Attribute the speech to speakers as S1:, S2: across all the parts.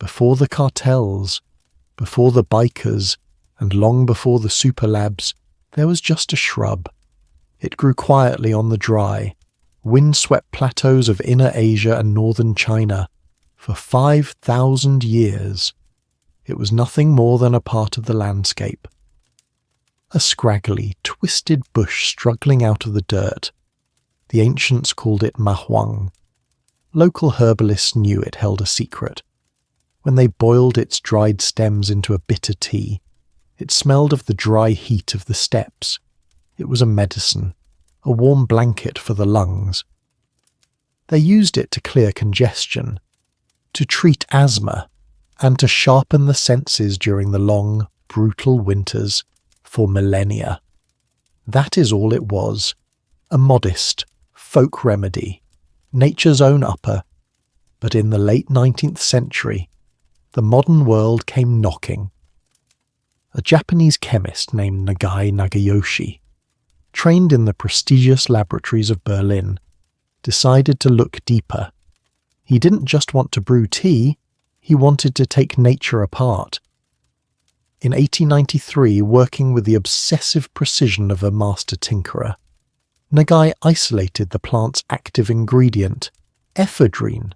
S1: before the cartels, before the bikers, and long before the super labs, there was just a shrub. It grew quietly on the dry, windswept plateaus of inner Asia and northern China for 5,000 years. It was nothing more than a part of the landscape. A scraggly, twisted bush struggling out of the dirt. The ancients called it mahuang. Local herbalists knew it held a secret. When they boiled its dried stems into a bitter tea, it smelled of the dry heat of the steppes. It was a medicine, a warm blanket for the lungs. They used it to clear congestion, to treat asthma, and to sharpen the senses during the long, brutal winters for millennia. That is all it was, a modest, folk remedy, nature's own upper. But in the late 19th century, the modern world came knocking. A Japanese chemist named Nagai Nagayoshi, trained in the prestigious laboratories of Berlin, decided to look deeper. He didn't just want to brew tea, he wanted to take nature apart. In 1893, working with the obsessive precision of a master tinkerer, Nagai isolated the plant's active ingredient, ephedrine.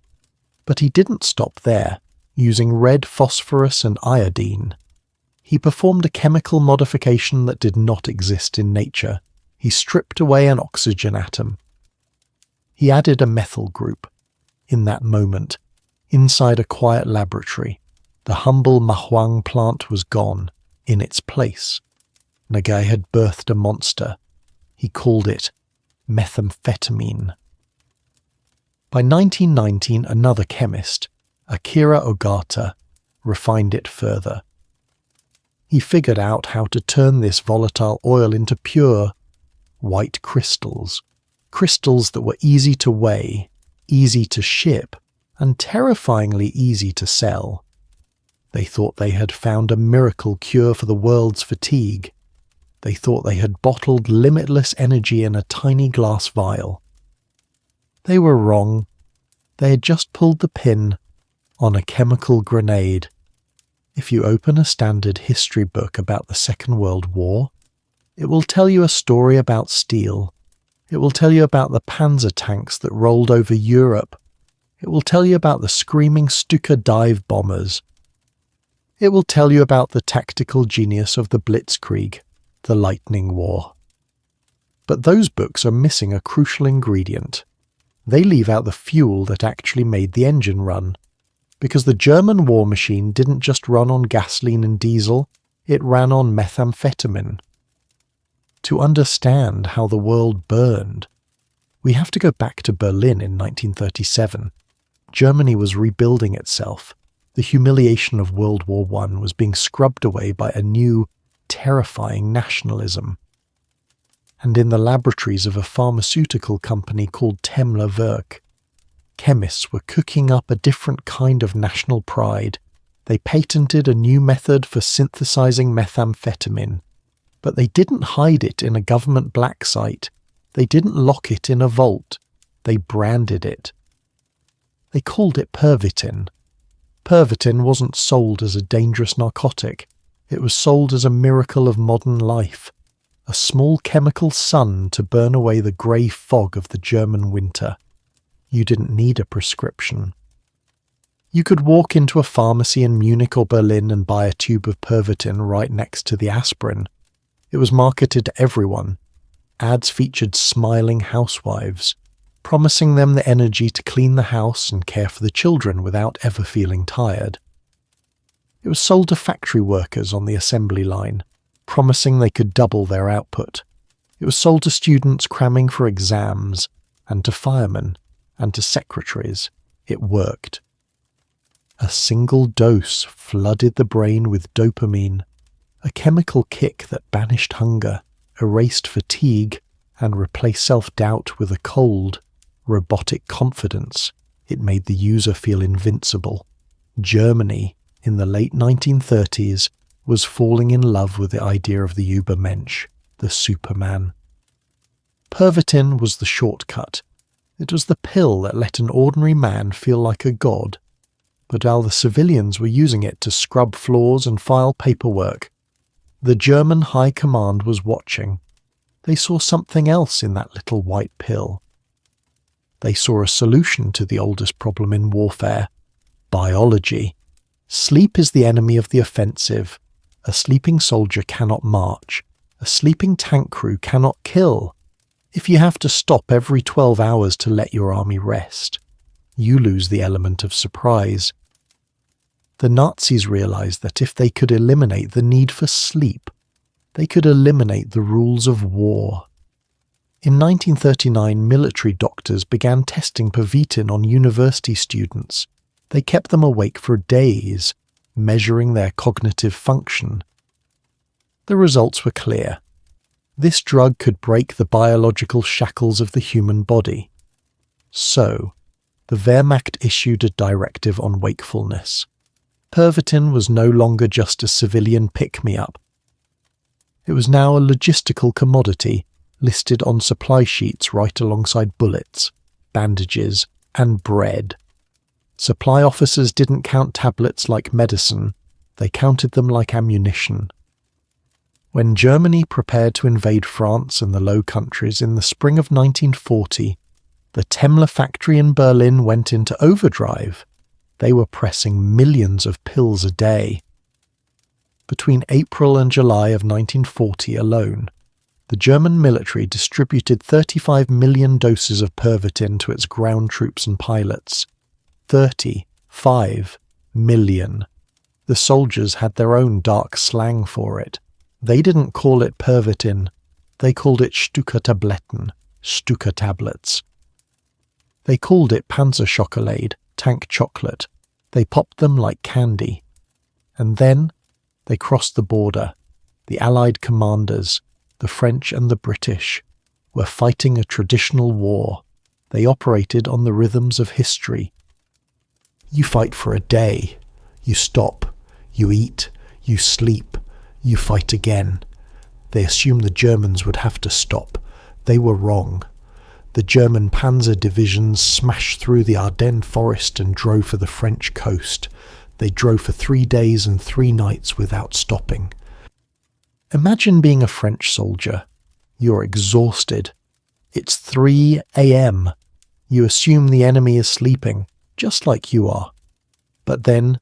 S1: But he didn't stop there, using red phosphorus and iodine. He performed a chemical modification that did not exist in nature. He stripped away an oxygen atom. He added a methyl group. In that moment, inside a quiet laboratory, the humble mahuang plant was gone. In its place, Nagai had birthed a monster. He called it methamphetamine. By 1919, another chemist, Akira Ogata, refined it further. He figured out how to turn this volatile oil into pure, white crystals. Crystals that were easy to weigh, easy to ship, and terrifyingly easy to sell. They thought they had found a miracle cure for the world's fatigue. They thought they had bottled limitless energy in a tiny glass vial. They were wrong. They had just pulled the pin on a chemical grenade. If you open a standard history book about the Second World War, it will tell you a story about steel. It will tell you about the panzer tanks that rolled over Europe. It will tell you about the screaming Stuka dive bombers. It will tell you about the tactical genius of the Blitzkrieg, the Lightning War. But those books are missing a crucial ingredient. They leave out the fuel that actually made the engine run. Because the German war machine didn't just run on gasoline and diesel, it ran on methamphetamine. To understand how the world burned, we have to go back to Berlin in 1937. Germany was rebuilding itself. The humiliation of World War I was being scrubbed away by a new, terrifying nationalism. And in the laboratories of a pharmaceutical company called Temmler Werk, chemists were cooking up a different kind of national pride. They patented a new method for synthesizing methamphetamine. But they didn't hide it in a government black site. They didn't lock it in a vault. They branded it. They called it Pervitin. Pervitin wasn't sold as a dangerous narcotic. It was sold as a miracle of modern life, a small chemical sun to burn away the grey fog of the German winter. You didn't need a prescription. You could walk into a pharmacy in Munich or Berlin and buy a tube of Pervitin right next to the aspirin. It was marketed to everyone. Ads featured smiling housewives, promising them the energy to clean the house and care for the children without ever feeling tired. It was sold to factory workers on the assembly line, promising they could double their output. It was sold to students cramming for exams, and to firemen, and to secretaries. It worked. A single dose flooded the brain with dopamine, a chemical kick that banished hunger, erased fatigue, and replaced self-doubt with a cold, robotic confidence. It made the user feel invincible. Germany, in the late 1930s, was falling in love with the idea of the Übermensch, the Superman. Pervitin was the shortcut. It was the pill that let an ordinary man feel like a god. but while the civilians were using it to scrub floors and file paperwork, the German High Command was watching. They saw something else in that little white pill. They saw a solution to the oldest problem in warfare: biology. Sleep is the enemy of the offensive. A sleeping soldier cannot march. A sleeping tank crew cannot kill. If you have to stop every 12 hours to let your army rest, you lose the element of surprise. The Nazis realized that if they could eliminate the need for sleep, they could eliminate the rules of war. In 1939, military doctors began testing Pervitin on university students. They kept them awake for days, measuring their cognitive function. The results were clear. This drug could break the biological shackles of the human body. So, the Wehrmacht issued a directive on wakefulness. Pervitin was no longer just a civilian pick-me-up. It was now a logistical commodity listed on supply sheets right alongside bullets, bandages, and bread. Supply officers didn't count tablets like medicine, they counted them like ammunition. When Germany prepared to invade France and the Low Countries in the spring of 1940, the Temmler factory in Berlin went into overdrive. They were pressing millions of pills a day. Between April and July of 1940 alone, the German military distributed 35 million doses of Pervitin to its ground troops and pilots. 35 million. The soldiers had their own dark slang for it. They didn't call it Pervitin, they called it Stuka-Tabletten, Stuka tablets. They called it Panzerschokolade, tank chocolate. They popped them like candy. And then they crossed the border. The Allied commanders, the French and the British, were fighting a traditional war. They operated on the rhythms of history. You fight for a day. You stop. You eat. You sleep. You fight again. They assumed the Germans would have to stop. They were wrong. The German panzer divisions smashed through the Ardennes forest and drove for the French coast. They drove for 3 days and 3 nights without stopping. Imagine being a French soldier. You're exhausted. It's 3 a.m. You assume the enemy is sleeping, just like you are. But then,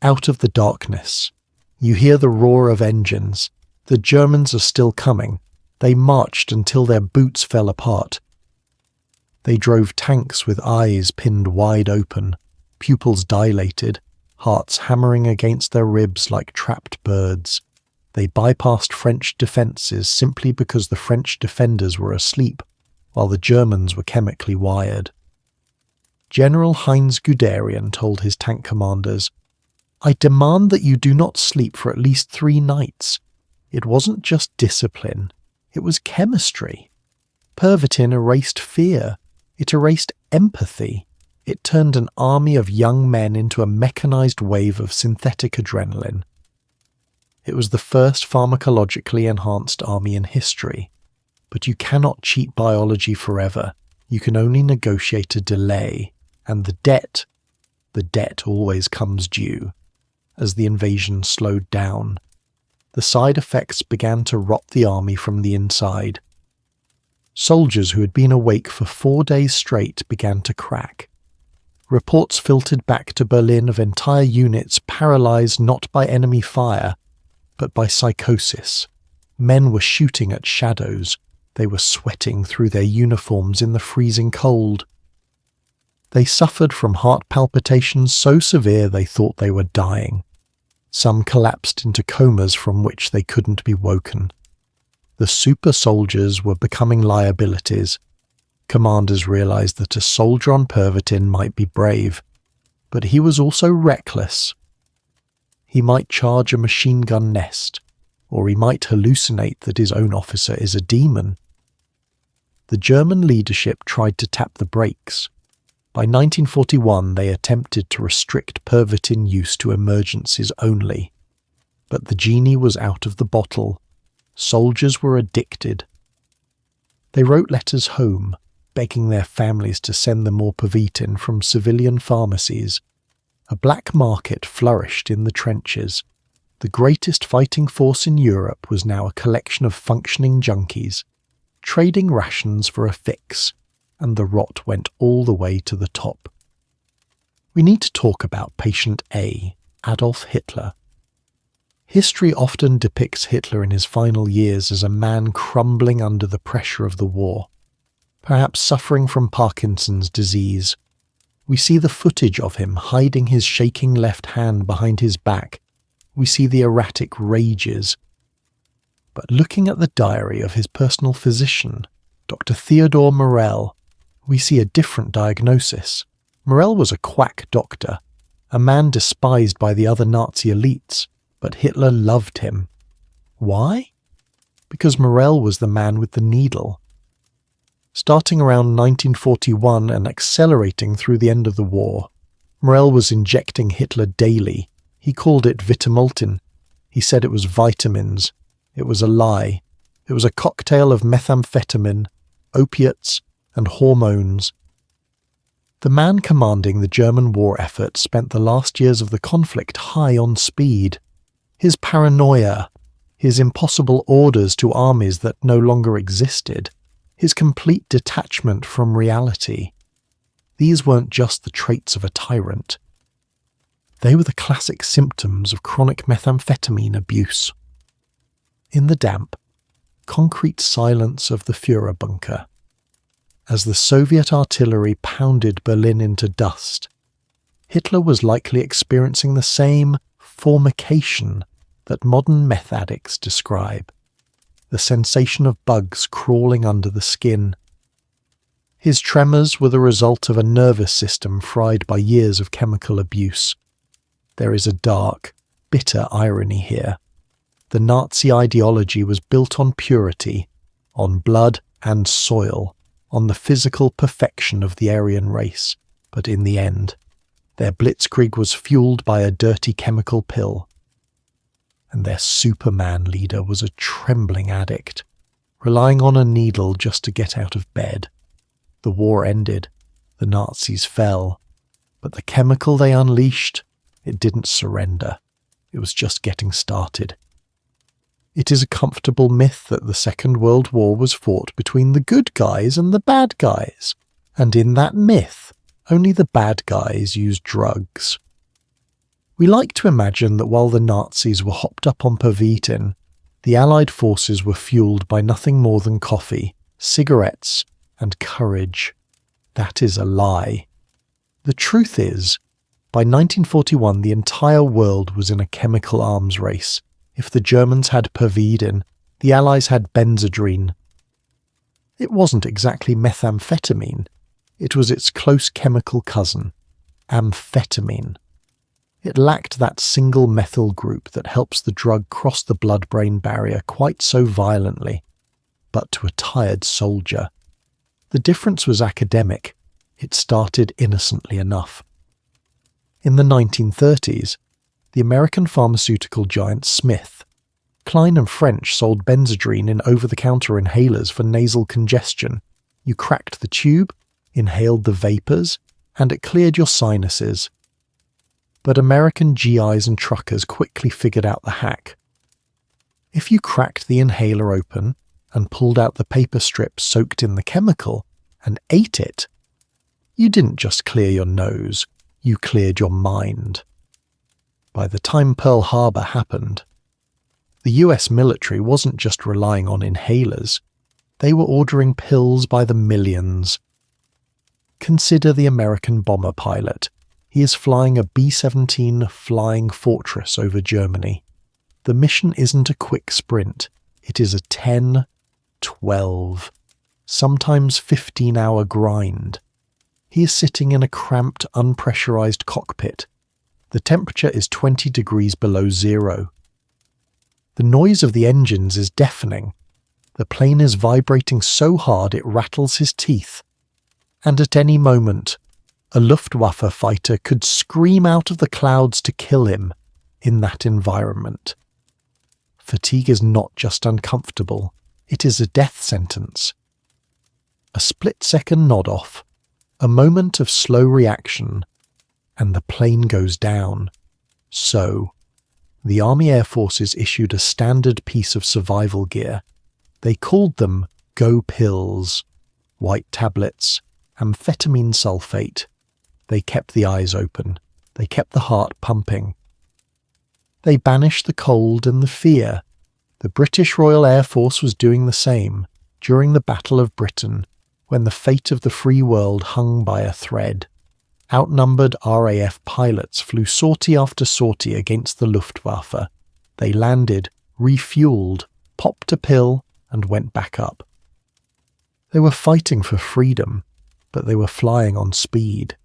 S1: out of the darkness, you hear the roar of engines. The Germans are still coming. They marched until their boots fell apart. They drove tanks with eyes pinned wide open, pupils dilated, hearts hammering against their ribs like trapped birds. They bypassed French defences simply because the French defenders were asleep, while the Germans were chemically wired. General Heinz Guderian told his tank commanders, "I demand that you do not sleep for at least 3 nights. It wasn't just discipline, it was chemistry. Pervitin erased fear. It erased empathy. It turned an army of young men into a mechanized wave of synthetic adrenaline. It was the first pharmacologically enhanced army in history. But you cannot cheat biology forever. You can only negotiate a delay. And the debt always comes due." As the invasion slowed down, the side effects began to rot the army from the inside. Soldiers who had been awake for 4 days straight began to crack. Reports filtered back to Berlin of entire units paralyzed not by enemy fire, but by psychosis. Men were shooting at shadows. They were sweating through their uniforms in the freezing cold. They suffered from heart palpitations so severe they thought they were dying. Some collapsed into comas from which they couldn't be woken. The super soldiers were becoming liabilities. Commanders realized that a soldier on Pervitin might be brave, but he was also reckless. He might charge a machine gun nest, or he might hallucinate that his own officer is a demon. The German leadership tried to tap the brakes. By 1941, they attempted to restrict Pervitin use to emergencies only. But the genie was out of the bottle. Soldiers were addicted. They wrote letters home, begging their families to send them more Pervitin from civilian pharmacies. a black market flourished in the trenches. The greatest fighting force in Europe was now a collection of functioning junkies, trading rations for a fix, and the rot went all the way to the top. We need to talk about patient A, Adolf Hitler. History often depicts Hitler in his final years as a man crumbling under the pressure of the war, perhaps suffering from Parkinson's disease. We see the footage of him hiding his shaking left hand behind his back. We see the erratic rages. But looking at the diary of his personal physician, Dr. Theodor Morell, we see a different diagnosis. Morell was a quack doctor, a man despised by the other Nazi elites, but Hitler loved him. Why? Because Morell was the man with the needle. Starting around 1941 and accelerating through the end of the war, Morell was injecting Hitler daily. He called it Vitamultin. He said it was vitamins. It was a lie. It was a cocktail of methamphetamine, opiates, and hormones. The man commanding the German war effort spent the last years of the conflict high on speed. His paranoia, his impossible orders to armies that no longer existed, his complete detachment from reality. These weren't just the traits of a tyrant. They were the classic symptoms of chronic methamphetamine abuse. In the damp, concrete silence of the Führer bunker, as the Soviet artillery pounded Berlin into dust, Hitler was likely experiencing the same formication that modern meth addicts describe, the sensation of bugs crawling under the skin. His tremors were the result of a nervous system fried by years of chemical abuse. There is a dark, bitter irony here. The Nazi ideology was built on purity, on blood and soil, on the physical perfection of the Aryan race, but in the end, their Blitzkrieg was fueled by a dirty chemical pill. And their Superman leader was a trembling addict, relying on a needle just to get out of bed. The war ended, the Nazis fell, but the chemical they unleashed, it didn't surrender. It was just getting started. It is a comfortable myth that the Second World War was fought between the good guys and the bad guys, and in that myth, only the bad guys used drugs. We like to imagine that while the Nazis were hopped up on Pervitin, the Allied forces were fueled by nothing more than coffee, cigarettes, and courage. That is a lie. The truth is, by 1941 the entire world was in a chemical arms race. If the Germans had Pervitin, the Allies had Benzedrine. It wasn't exactly methamphetamine. It was its close chemical cousin, amphetamine. It lacked that single methyl group that helps the drug cross the blood-brain barrier quite so violently, but to a tired soldier. The difference was academic. It started innocently enough. In the 1930s, the American pharmaceutical giant Smith, Klein & French sold Benzedrine in over-the-counter inhalers for nasal congestion. You cracked the tube, inhaled the vapors, and it cleared your sinuses. But American GIs and truckers quickly figured out the hack. If you cracked the inhaler open and pulled out the paper strip soaked in the chemical and ate it, you didn't just clear your nose, you cleared your mind. By the time Pearl Harbor happened, the US military wasn't just relying on inhalers, they were ordering pills by the millions. Consider the American bomber pilot. He is flying a B-17 Flying Fortress over Germany. The mission isn't a quick sprint. It is a 10, 12, sometimes 15-hour grind. He is sitting in a cramped, unpressurized cockpit. The temperature is 20 degrees below zero. The noise of the engines is deafening. The plane is vibrating so hard it rattles his teeth. And at any moment, a Luftwaffe fighter could scream out of the clouds to kill him in that environment. Fatigue is not just uncomfortable, it is a death sentence. A split-second nod-off, a moment of slow reaction, and the plane goes down. So, the Army Air Forces issued a standard piece of survival gear. They called them Go Pills, white tablets, amphetamine sulfate. They kept the eyes open. They kept the heart pumping. They banished the cold and the fear. The British Royal Air Force was doing the same during the Battle of Britain, when the fate of the free world hung by a thread. Outnumbered RAF pilots flew sortie after sortie against the Luftwaffe. They landed, refueled, popped a pill, and went back up. They were fighting for freedom, but they were flying on speed.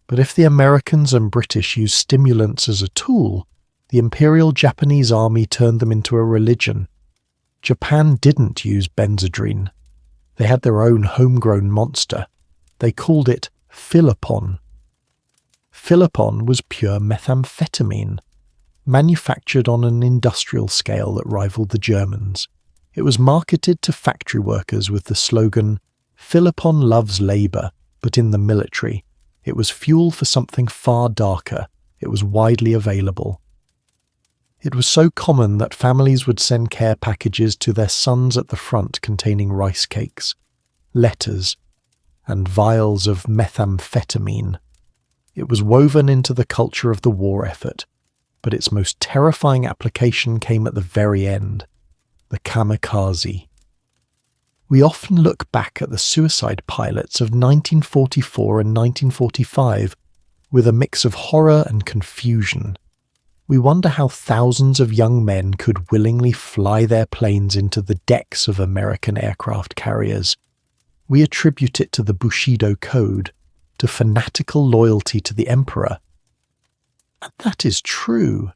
S1: But if the Americans and British used stimulants as a tool, the Imperial Japanese Army turned them into a religion. Japan didn't use Benzedrine. They had their own homegrown monster. They called it Philipon. Philipon was pure methamphetamine, manufactured on an industrial scale that rivaled the Germans. It was marketed to factory workers with the slogan, "Philipon loves labour," but in the military. It was fuel for something far darker. It was widely available. It was so common that families would send care packages to their sons at the front containing rice cakes, letters, and vials of methamphetamine. It was woven into the culture of the war effort, but its most terrifying application came at the very end, the kamikaze. We often look back at the suicide pilots of 1944 and 1945 with a mix of horror and confusion. We wonder how thousands of young men could willingly fly their planes into the decks of American aircraft carriers. We attribute it to the Bushido Code, to fanatical loyalty to the emperor. And that is true,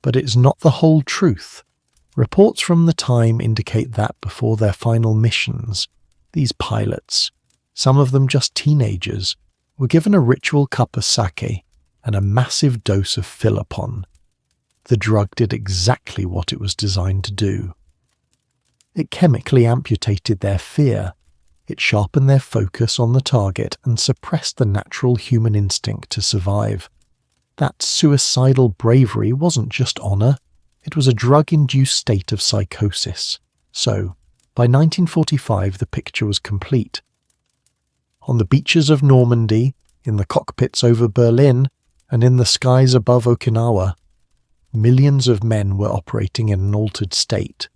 S1: but it's not the whole truth. Reports from the time indicate that before their final missions, these pilots, some of them just teenagers, were given a ritual cup of sake and a massive dose of Philipon. The drug did exactly what it was designed to do. It chemically amputated their fear. It sharpened their focus on the target and suppressed the natural human instinct to survive. That suicidal bravery wasn't just honour, it was a drug-induced state of psychosis. So, by 1945 the picture was complete. On the beaches of Normandy, in the cockpits over Berlin, and in the skies above Okinawa, millions of men were operating in an altered state.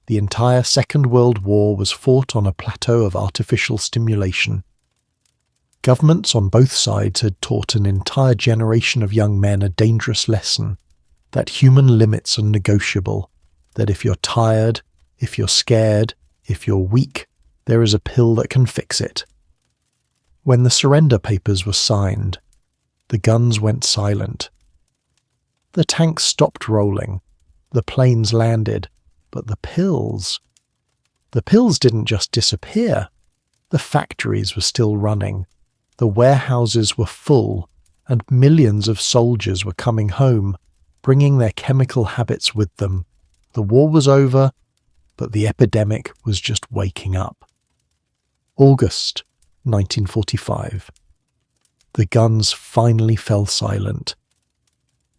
S1: The entire Second World War was fought on a plateau of artificial stimulation. Governments on both sides had taught an entire generation of young men a dangerous lesson, that human limits are negotiable, that if you're tired, if you're scared, if you're weak, there is a pill that can fix it. When the surrender papers were signed, the guns went silent. The tanks stopped rolling, the planes landed, but the pills didn't just disappear. The factories were still running, the warehouses were full, and millions of soldiers were coming home, bringing their chemical habits with them. The war was over, but the epidemic was just waking up. August 1945. The guns finally fell silent.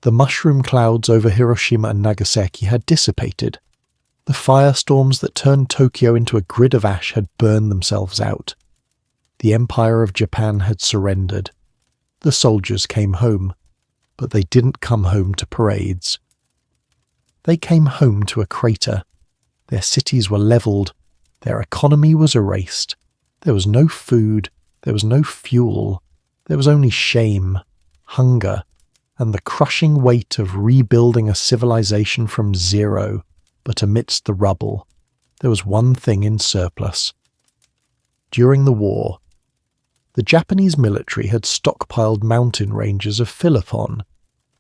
S1: The mushroom clouds over Hiroshima and Nagasaki had dissipated. The firestorms that turned Tokyo into a grid of ash had burned themselves out. The Empire of Japan had surrendered. The soldiers came home, but they didn't come home to parades. They came home to a crater. Their cities were levelled. Their economy was erased. There was no food. There was no fuel. There was only shame, hunger, and the crushing weight of rebuilding a civilization from zero. But amidst the rubble, there was one thing in surplus. During the war, the Japanese military had stockpiled mountain ranges of Philipon.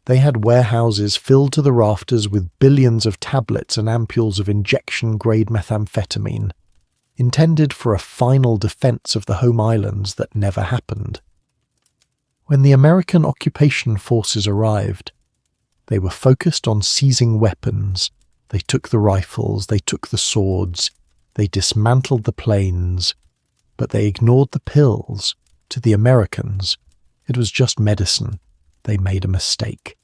S1: They had warehouses filled to the rafters with billions of tablets and ampules of injection-grade methamphetamine, intended for a final defense of the home islands that never happened. When the American occupation forces arrived, they were focused on seizing weapons. They took the rifles, they took the swords, they dismantled the planes, but they ignored the pills. To the Americans, it was just medicine. they made a mistake.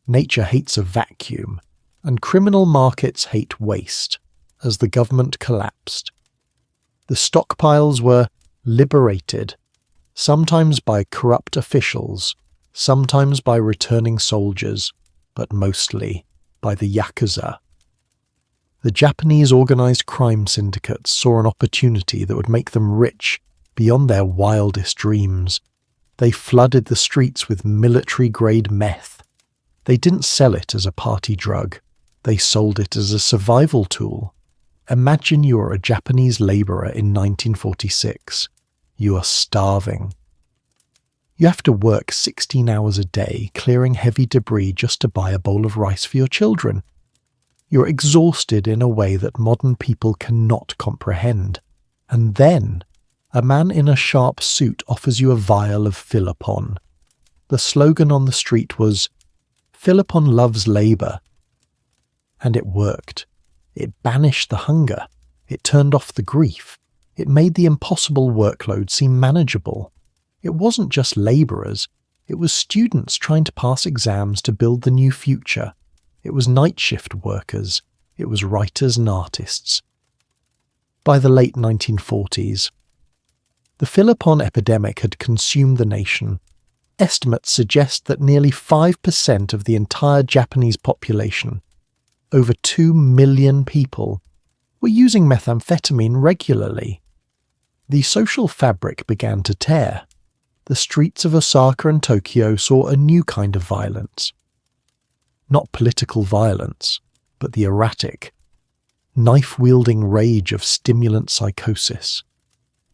S1: Nature hates a vacuum, and criminal markets hate waste, as the government collapsed. The stockpiles were liberated, sometimes by corrupt officials, sometimes by returning soldiers, but mostly by the Yakuza. The Japanese organized crime syndicates saw an opportunity that would make them rich beyond their wildest dreams. They flooded the streets with military-grade meth. They didn't sell it as a party drug. They sold it as a survival tool. Imagine you're a Japanese laborer in 1946. You are starving. You have to work 16 hours a day clearing heavy debris just to buy a bowl of rice for your children. You're exhausted in a way that modern people cannot comprehend. And then, a man in a sharp suit offers you a vial of Philipon. The slogan on the street was, "Philipon loves labour." And it worked. It banished the hunger. It turned off the grief. It made the impossible workload seem manageable. It wasn't just labourers. It was students trying to pass exams to build the new future. It was night shift workers. It was writers and artists. By the late 1940s, the Philipon epidemic had consumed the nation. Estimates suggest that nearly 5% of the entire Japanese population, over 2 million people, were using methamphetamine regularly. The social fabric began to tear. The streets of Osaka and Tokyo saw a new kind of violence. Not political violence, but the erratic, knife-wielding rage of stimulant psychosis.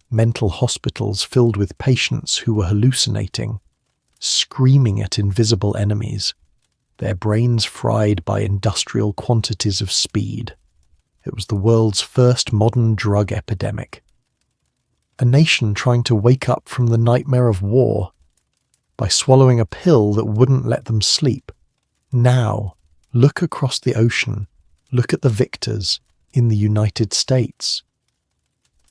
S1: Mental hospitals filled with patients who were hallucinating, screaming at invisible enemies, their brains fried by industrial quantities of speed. It was the world's first modern drug epidemic. A nation trying to wake up from the nightmare of war by swallowing a pill that wouldn't let them sleep. Now, look across the ocean, look at the victors in the United States.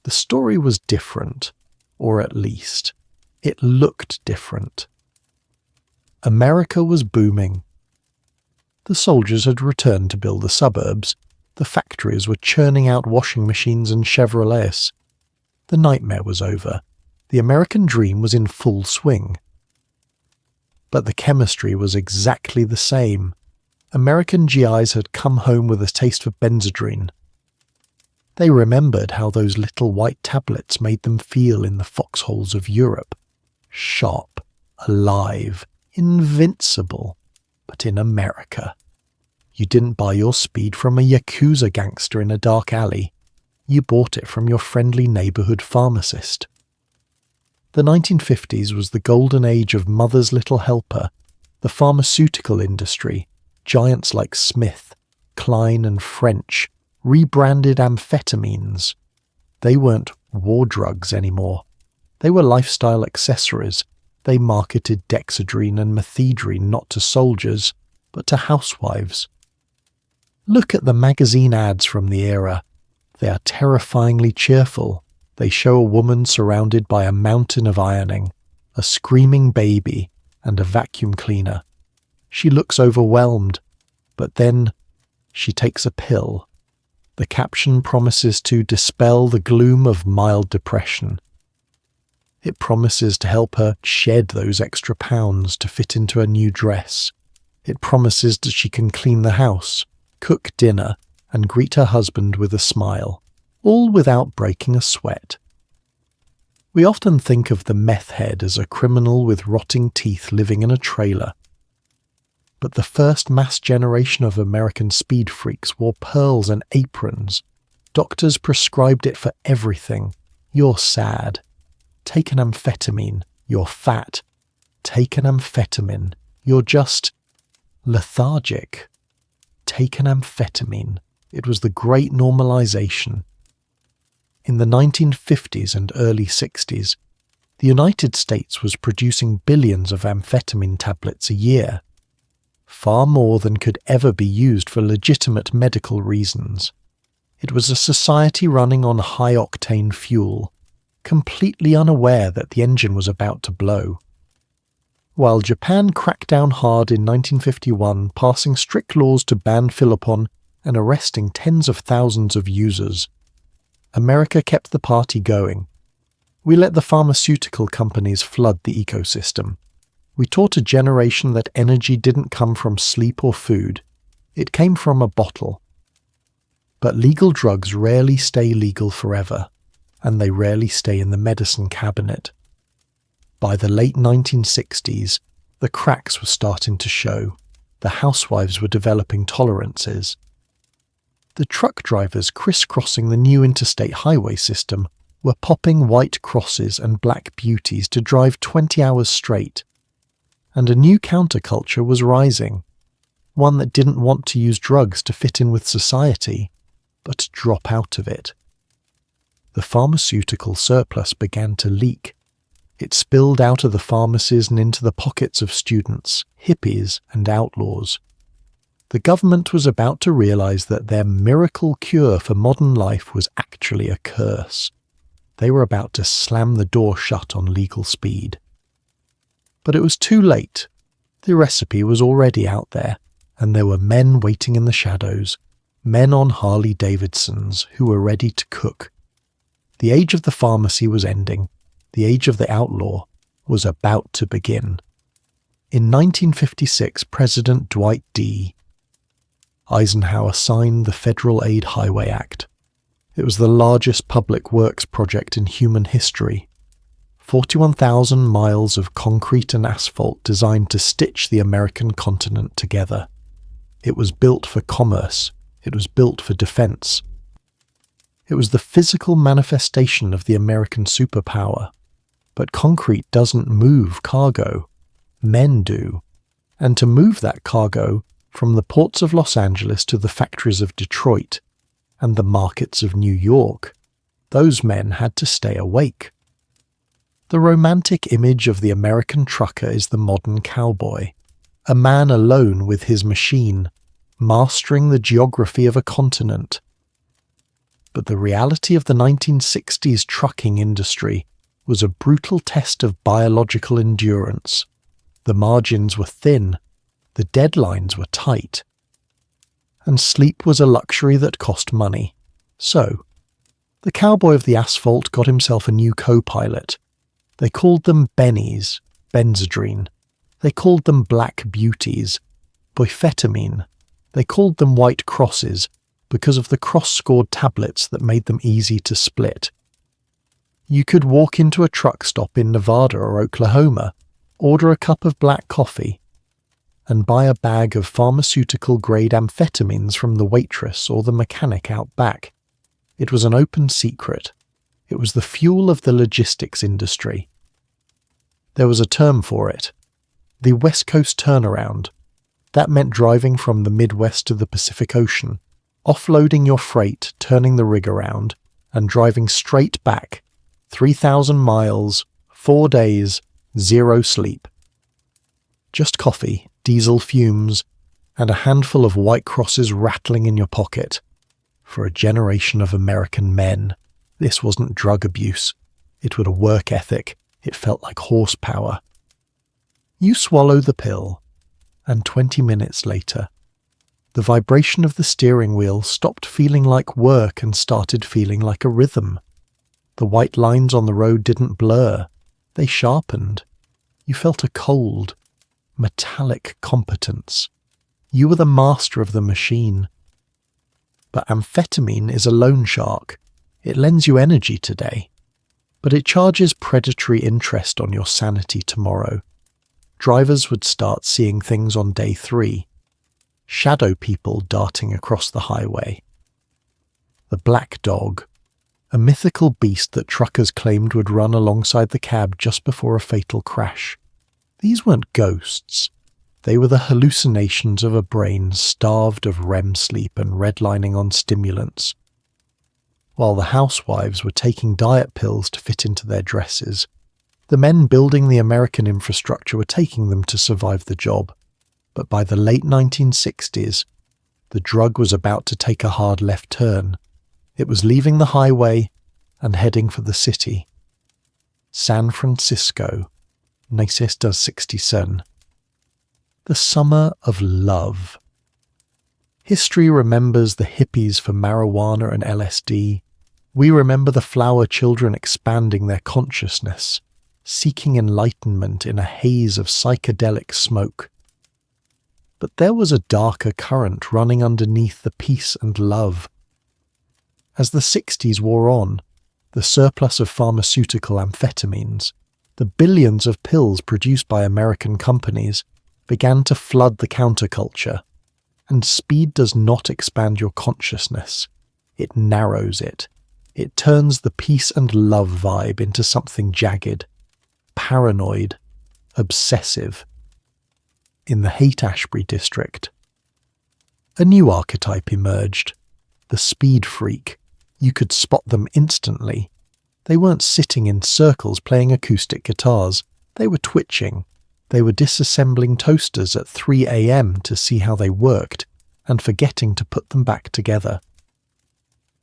S1: The story was different, or at least, it looked different. America was booming. The soldiers had returned to build the suburbs. The factories were churning out washing machines and Chevrolets. The nightmare was over. The American dream was in full swing. But the chemistry was exactly the same. American GIs had come home with a taste for Benzedrine. They remembered how those little white tablets made them feel in the foxholes of Europe. Sharp, alive, invincible. But in America, you didn't buy your speed from a Yakuza gangster in a dark alley. You bought it from your friendly neighbourhood pharmacist. The 1950s was the golden age of Mother's Little Helper, the pharmaceutical industry. Giants like Smith, Klein and French rebranded amphetamines. They weren't war drugs anymore. They were lifestyle accessories. They marketed dexedrine and methedrine not to soldiers, but to housewives. Look at the magazine ads from the era. They are terrifyingly cheerful. They show a woman surrounded by a mountain of ironing, a screaming baby, and a vacuum cleaner. She looks overwhelmed, but then she takes a pill. The caption promises to dispel the gloom of mild depression. It promises to help her shed those extra pounds to fit into a new dress. It promises that she can clean the house, cook dinner, and greet her husband with a smile, all without breaking a sweat. We often think of the meth head as a criminal with rotting teeth living in a trailer. But the first mass generation of American speed freaks wore pearls and aprons. Doctors prescribed it for everything. You're sad. Take an amphetamine. You're fat. Take an amphetamine. You're just lethargic. Take an amphetamine. It was the great normalization. In the 1950s and early 60s, the United States was producing billions of amphetamine tablets a year, far more than could ever be used for legitimate medical reasons. It was a society running on high-octane fuel, completely unaware that the engine was about to blow. While Japan cracked down hard in 1951, passing strict laws to ban fill-upon and arresting tens of thousands of users, America kept the party going. We let the pharmaceutical companies flood the ecosystem. We taught a generation that energy didn't come from sleep or food. It came from a bottle. But legal drugs rarely stay legal forever, and they rarely stay in the medicine cabinet. By the late 1960s, the cracks were starting to show. The housewives were developing tolerances. The truck drivers crisscrossing the new interstate highway system were popping white crosses and black beauties to drive 20 hours straight. And a new counterculture was rising, one that didn't want to use drugs to fit in with society, but to drop out of it. The pharmaceutical surplus began to leak. It spilled out of the pharmacies and into the pockets of students, hippies, and outlaws. The government was about to realize that their miracle cure for modern life was actually a curse. They were about to slam the door shut on legal speed. But it was too late. The recipe was already out there, and there were men waiting in the shadows, men on Harley Davidsons who were ready to cook. The age of the pharmacy was ending. The age of the outlaw was about to begin. In 1956, President Dwight D. Eisenhower signed the Federal Aid Highway Act. It was the largest public works project in human history. 41,000 miles of concrete and asphalt designed to stitch the American continent together. It was built for commerce. It was built for defense. It was the physical manifestation of the American superpower. But concrete doesn't move cargo. Men do. And to move that cargo from the ports of Los Angeles to the factories of Detroit and the markets of New York, those men had to stay awake. The romantic image of the American trucker is the modern cowboy, a man alone with his machine, mastering the geography of a continent. But the reality of the 1960s trucking industry was a brutal test of biological endurance. The margins were thin, the deadlines were tight, and sleep was a luxury that cost money. So, the cowboy of the asphalt got himself a new co-pilot. They called them bennies, Benzedrine. They called them black beauties, Pervitin. They called them white crosses because of the cross-scored tablets that made them easy to split. You could walk into a truck stop in Nevada or Oklahoma, order a cup of black coffee, and buy a bag of pharmaceutical-grade amphetamines from the waitress or the mechanic out back. It was an open secret. It was the fuel of the logistics industry. There was a term for it. The West Coast turnaround. That meant driving from the Midwest to the Pacific Ocean, offloading your freight, turning the rig around, and driving straight back, 3,000 miles, 4 days, 0 sleep. Just coffee, diesel fumes, and a handful of white crosses rattling in your pocket. For a generation of American men, this wasn't drug abuse. It was a work ethic. It felt like horsepower. You swallow the pill, and 20 minutes later, the vibration of the steering wheel stopped feeling like work and started feeling like a rhythm. The white lines on the road didn't blur. They sharpened. You felt a cold, metallic competence. You were the master of the machine. But amphetamine is a loan shark. It lends you energy today, but it charges predatory interest on your sanity tomorrow. Drivers would start seeing things on day 3. Shadow people darting across the highway. The black dog, a mythical beast that truckers claimed would run alongside the cab just before a fatal crash. These weren't ghosts. They were the hallucinations of a brain starved of REM sleep and redlining on stimulants. While the housewives were taking diet pills to fit into their dresses, the men building the American infrastructure were taking them to survive the job. But by the late 1960s, the drug was about to take a hard left turn. It was leaving the highway and heading for the city. San Francisco, 1967. The Summer of Love. History remembers the hippies for marijuana and LSD. We remember the flower children expanding their consciousness, seeking enlightenment in a haze of psychedelic smoke. But there was a darker current running underneath the peace and love. As the 60s wore on, the surplus of pharmaceutical amphetamines, the billions of pills produced by American companies, began to flood the counterculture. And speed does not expand your consciousness. It narrows it. It turns the peace and love vibe into something jagged, paranoid, obsessive. In the Haight-Ashbury district, a new archetype emerged. The speed freak. You could spot them instantly. They weren't sitting in circles playing acoustic guitars. They were twitching. They were disassembling toasters at 3 a.m. to see how they worked and forgetting to put them back together.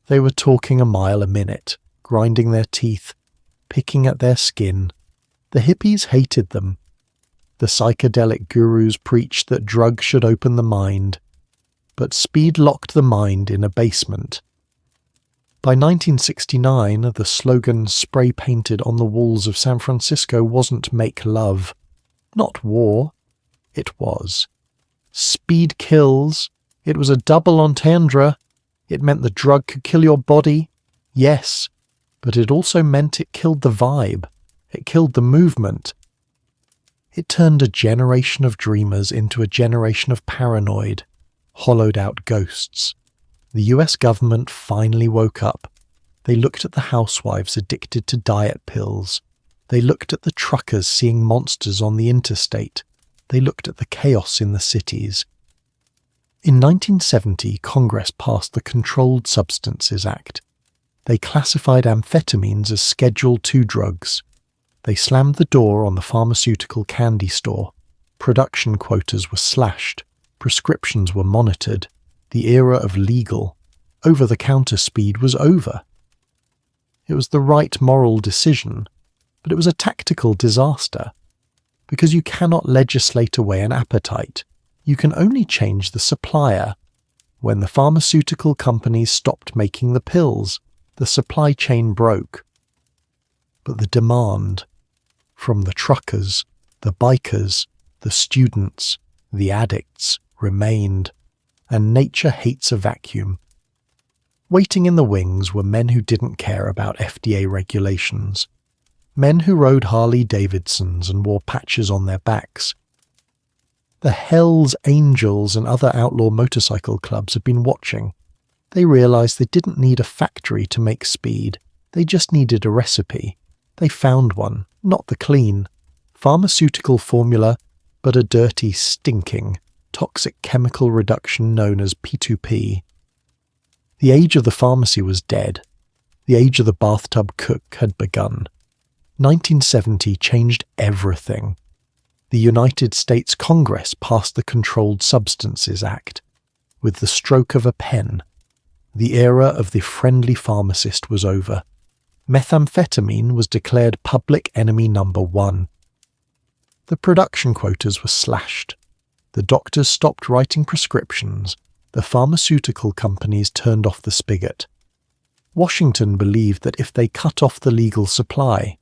S1: They were talking a mile a minute, grinding their teeth, picking at their skin. The hippies hated them. The psychedelic gurus preached that drugs should open the mind, but speed locked the mind in a basement. By 1969, the slogan spray-painted on the walls of San Francisco wasn't "make love," not war. It was "speed kills." It was a double entendre. It meant the drug could kill your body, yes, but it also meant it killed the vibe. It killed the movement. It turned a generation of dreamers into a generation of paranoid, hollowed-out ghosts. The US government finally woke up. They looked at the housewives addicted to diet pills. They looked at the truckers seeing monsters on the interstate. They looked at the chaos in the cities. In 1970, Congress passed the Controlled Substances Act. They classified amphetamines as Schedule II drugs. They slammed the door on the pharmaceutical candy store. Production quotas were slashed. Prescriptions were monitored. The era of legal, over-the-counter speed was over. It was the right moral decision, but it was a tactical disaster. Because you cannot legislate away an appetite. You can only change the supplier. When the pharmaceutical companies stopped making the pills, the supply chain broke. But the demand, from the truckers, the bikers, the students, the addicts, remained, and nature hates a vacuum. Waiting in the wings were men who didn't care about FDA regulations, men who rode Harley-Davidsons and wore patches on their backs. The Hells Angels and other outlaw motorcycle clubs had been watching. They realized they didn't need a factory to make speed. They just needed a recipe. They found one, not the clean, pharmaceutical formula, but a dirty, stinking, toxic chemical reduction known as P2P. The age of the pharmacy was dead. The age of the bathtub cook had begun. 1970 changed everything. The United States Congress passed the Controlled Substances Act. With the stroke of a pen, the era of the friendly pharmacist was over. Methamphetamine was declared public enemy number 1. The production quotas were slashed. The doctors stopped writing prescriptions. The pharmaceutical companies turned off the spigot. Washington believed that if they cut off the legal supply,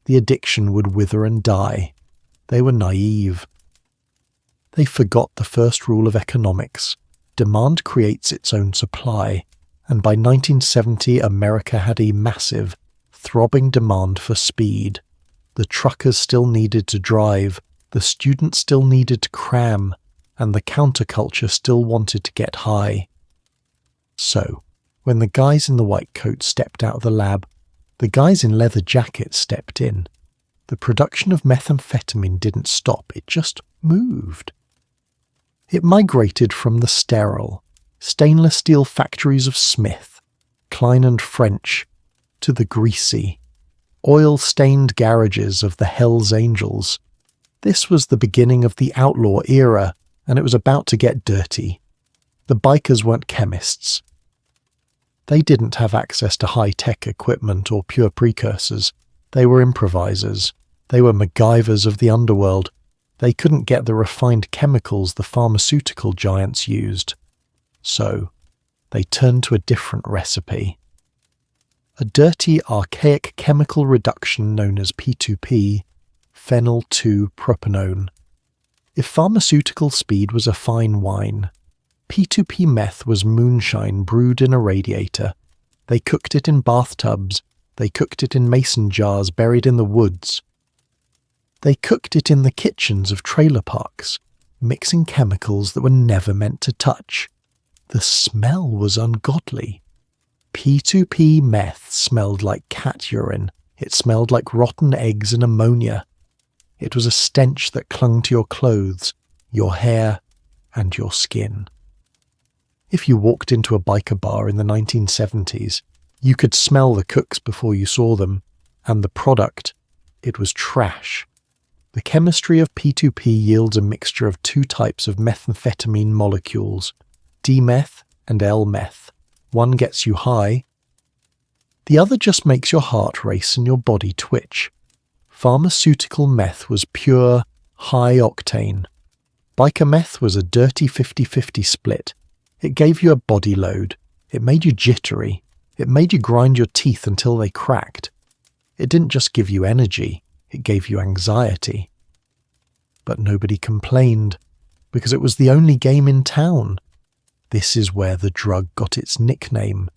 S1: the addiction would wither and die. They were naive. They forgot the first rule of economics. Demand creates its own supply, and by 1970 America had a massive, throbbing demand for speed. The truckers still needed to drive, the students still needed to cram, and the counterculture still wanted to get high. So, when the guys in the white coats stepped out of the lab, the guys in leather jackets stepped in. The production of methamphetamine didn't stop, it just moved. It migrated from the sterile, stainless steel factories of Smith, Klein and French, to the greasy, oil-stained garages of the Hells Angels. This was the beginning of the outlaw era, and it was about to get dirty. The bikers weren't chemists. They didn't have access to high-tech equipment or pure precursors. They were improvisers. They were MacGyvers of the underworld. They couldn't get the refined chemicals the pharmaceutical giants used. So, they turned to a different recipe. A dirty, archaic chemical reduction known as P2P, phenyl-2-propanone. If pharmaceutical speed was a fine wine, P2P meth was moonshine brewed in a radiator. They cooked it in bathtubs. They cooked it in mason jars buried in the woods. They cooked it in the kitchens of trailer parks, mixing chemicals that were never meant to touch. The smell was ungodly. P2P meth smelled like cat urine. It smelled like rotten eggs and ammonia. It was a stench that clung to your clothes, your hair, and your skin. If you walked into a biker bar in the 1970s, you could smell the cooks before you saw them, and the product, it was trash. The chemistry of P2P yields a mixture of two types of methamphetamine molecules, D-meth and L-meth. One gets you high. The other just makes your heart race and your body twitch. Pharmaceutical meth was pure, high-octane. Biker meth was a dirty 50-50 split. It gave you a body load. It made you jittery. It made you grind your teeth until they cracked. It didn't just give you energy. It gave you anxiety. But nobody complained, because it was the only game in town. This is where the drug got its nickname.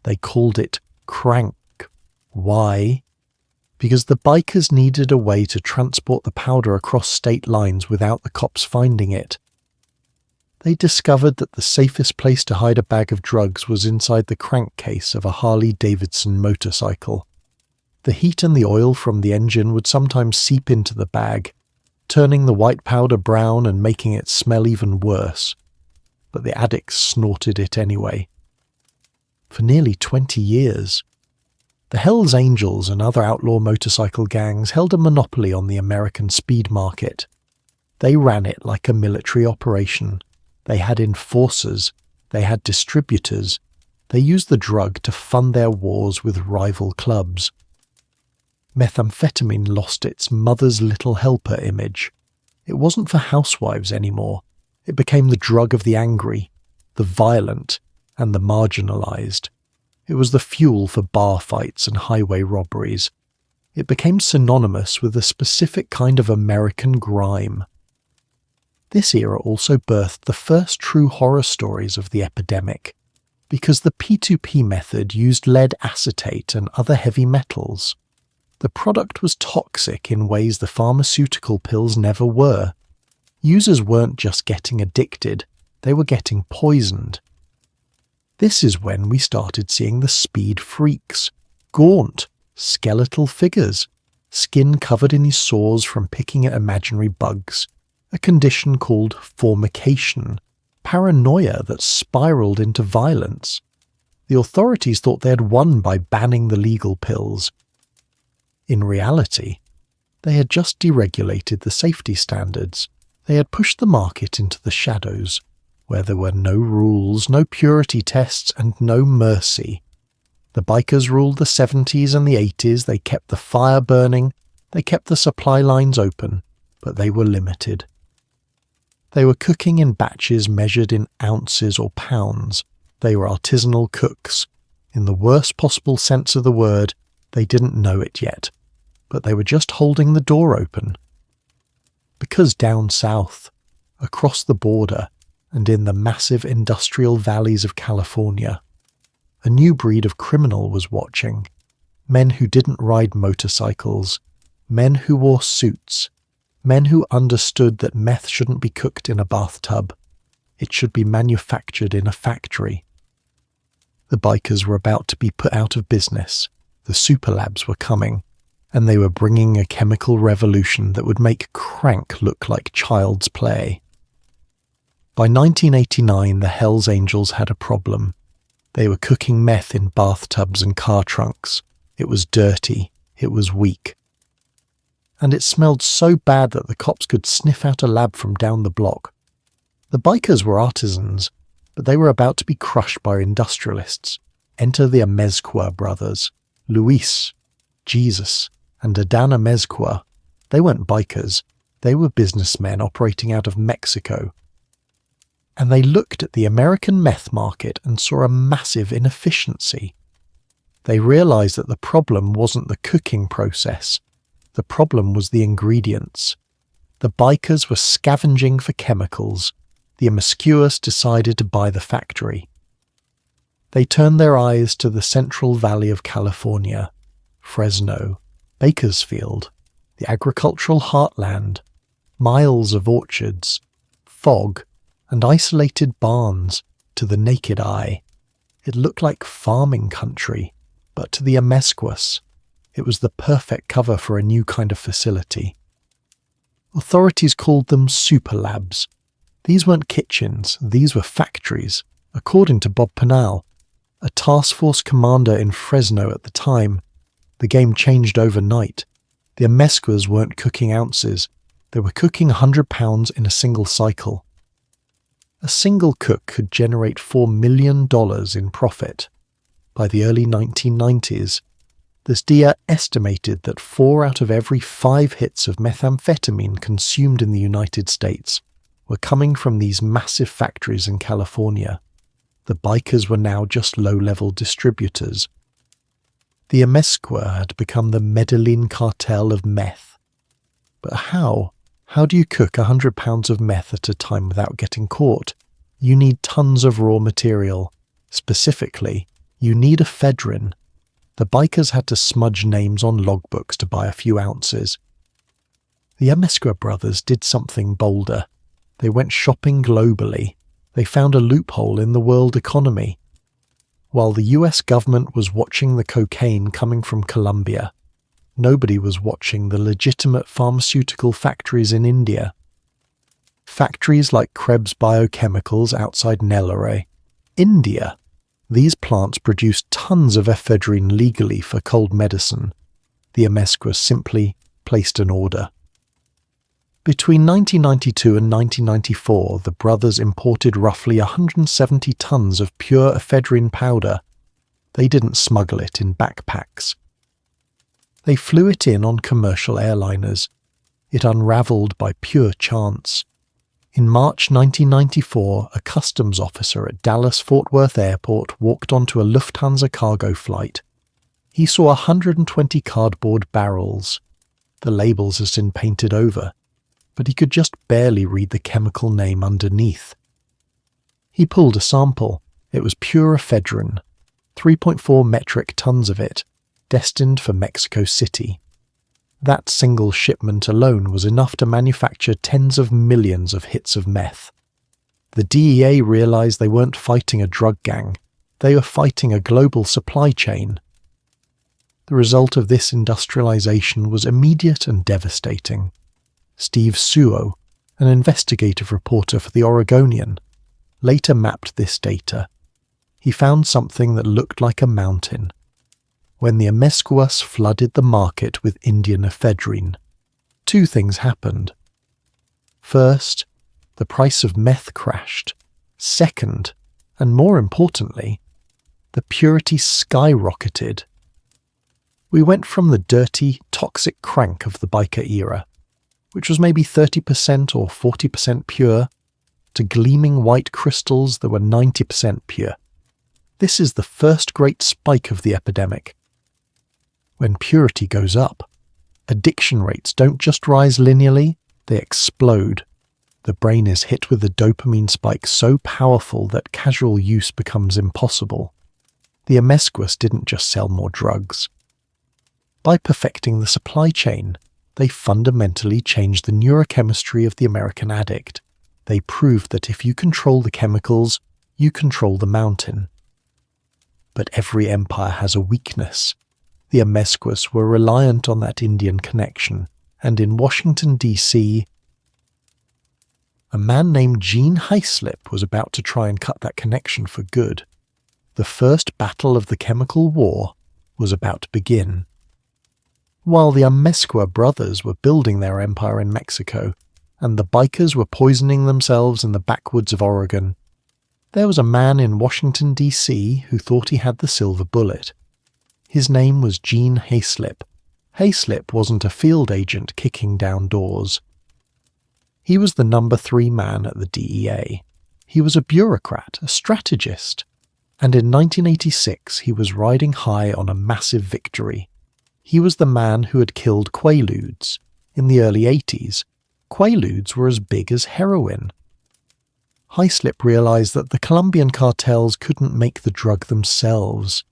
S1: They called it crank. Why? Because the bikers needed a way to transport the powder across state lines without the cops finding it. They discovered that the safest place to hide a bag of drugs was inside the crankcase of a Harley-Davidson motorcycle. The heat and the oil from the engine would sometimes seep into the bag, turning the white powder brown and making it smell even worse. But the addicts snorted it anyway. For nearly 20 years, the Hells Angels and other outlaw motorcycle gangs held a monopoly on the American speed market. They ran it like a military operation. They had enforcers. They had distributors. They used the drug to fund their wars with rival clubs. Methamphetamine lost its mother's little helper image. It wasn't for housewives anymore. It became the drug of the angry, the violent, and the marginalized. It was the fuel for bar fights and highway robberies. It became synonymous with a specific kind of American grime. This era also birthed the first true horror stories of the epidemic, because the P2P method used lead acetate and other heavy metals. The product was toxic in ways the pharmaceutical pills never were. Users weren't just getting addicted, they were getting poisoned. This is when we started seeing the speed freaks, gaunt, skeletal figures, skin covered in sores from picking at imaginary bugs, a condition called formication, paranoia that spiraled into violence. The authorities thought they had won by banning the legal pills. In reality, they had just deregulated the safety standards. They had pushed the market into the shadows, where there were no rules, no purity tests, and no mercy. The bikers ruled the 70s and the 80s. They kept the fire burning. They kept the supply lines open, but they were limited. They were cooking in batches measured in ounces or pounds. They were artisanal cooks. In the worst possible sense of the word, they didn't know it yet, but they were just holding the door open. Because down south, across the border, and in the massive industrial valleys of California, a new breed of criminal was watching. Men who didn't ride motorcycles, men who wore suits, men who understood that meth shouldn't be cooked in a bathtub. It should be manufactured in a factory. The bikers were about to be put out of business. The super labs were coming, and they were bringing a chemical revolution that would make crank look like child's play. By 1989, the Hells Angels had a problem. They were cooking meth in bathtubs and car trunks. It was dirty. It was weak. And it smelled so bad that the cops could sniff out a lab from down the block. The bikers were artisans, but they were about to be crushed by industrialists. Enter the Amezcua brothers, Luis, Jesus, and Adana Mezcua, They weren't bikers. They were businessmen operating out of Mexico. And they looked at the American meth market and saw a massive inefficiency. They realized that the problem wasn't the cooking process. The problem was the ingredients. The bikers were scavenging for chemicals. The promiscuous decided to buy the factory. They turned their eyes to the Central Valley of California, Fresno, Bakersfield, the agricultural heartland, miles of orchards, fog, and isolated barns. To the naked eye, it looked like farming country, but to the promiscuous, it was the perfect cover for a new kind of facility. Authorities called them super labs. These weren't kitchens, these were factories, according to Bob Penal, a task force commander in Fresno at the time. The game changed overnight. The promiscuous weren't cooking ounces, they were cooking 100 pounds in a single cycle. A single cook could generate $4 million in profit. By the early 1990s, the SDIA estimated that 4 out of every 5 hits of methamphetamine consumed in the United States were coming from these massive factories in California. The bikers were now just low-level distributors. The promiscuous had become the Medellin cartel of meth. But how? How do you cook 100 pounds of meth at a time without getting caught? You need tons of raw material. Specifically, you need ephedrine. The bikers had to smudge names on logbooks to buy a few ounces. The promiscuous brothers did something bolder. They went shopping globally. They found a loophole in the world economy. While the US government was watching the cocaine coming from Colombia, nobody was watching the legitimate pharmaceutical factories in India. Factories like Krebs Biochemicals outside Nellore. India. These plants produced tons of ephedrine legally for cold medicine. The promiscuous simply placed an order. Between 1992 and 1994, the brothers imported roughly 170 tons of pure ephedrine powder. They didn't smuggle it in backpacks. They flew it in on commercial airliners. It unraveled by pure chance. In March 1994, a customs officer at Dallas-Fort Worth Airport walked onto a Lufthansa cargo flight. He saw 120 cardboard barrels. The labels had been painted over, but he could just barely read the chemical name underneath. He pulled a sample. It was pure ephedrine, 3.4 metric tons of it, destined for Mexico City. That single shipment alone was enough to manufacture tens of millions of hits of meth. The DEA realized they weren't fighting a drug gang, they were fighting a global supply chain. The result of this industrialization was immediate and devastating. Steve Suo, an investigative reporter for The Oregonian, later mapped this data. He found something that looked like a mountain. When the promiscuous flooded the market with Indian ephedrine, 2 things happened. First, the price of meth crashed. Second, and more importantly, the purity skyrocketed. We went from the dirty, toxic crank of the biker era, which was maybe 30% or 40% pure, to gleaming white crystals that were 90% pure. This is the first great spike of the epidemic. When purity goes up, addiction rates don't just rise linearly, they explode. The brain is hit with a dopamine spike so powerful that casual use becomes impossible. The promiscuous didn't just sell more drugs. By perfecting the supply chain, they fundamentally changed the neurochemistry of the American addict. They proved that if you control the chemicals, you control the mountain. But every empire has a weakness. The promiscuous were reliant on that Indian connection, and in Washington, D.C., a man named Gene Haislip was about to try and cut that connection for good. The first battle of the chemical war was about to begin. While the promiscuous brothers were building their empire in Mexico, and the bikers were poisoning themselves in the backwoods of Oregon, there was a man in Washington, D.C. who thought he had the silver bullet. His name was Gene Haislip, Hayslip wasn't a field agent kicking down doors. He was the number 3 man at the DEA. He was a bureaucrat, a strategist. And in 1986 he was riding high on a massive victory. He was the man who had killed Quaaludes. In the early 80s, Quaaludes were as big as heroin. Hayslip realized that the Colombian cartels couldn't make the drug themselves.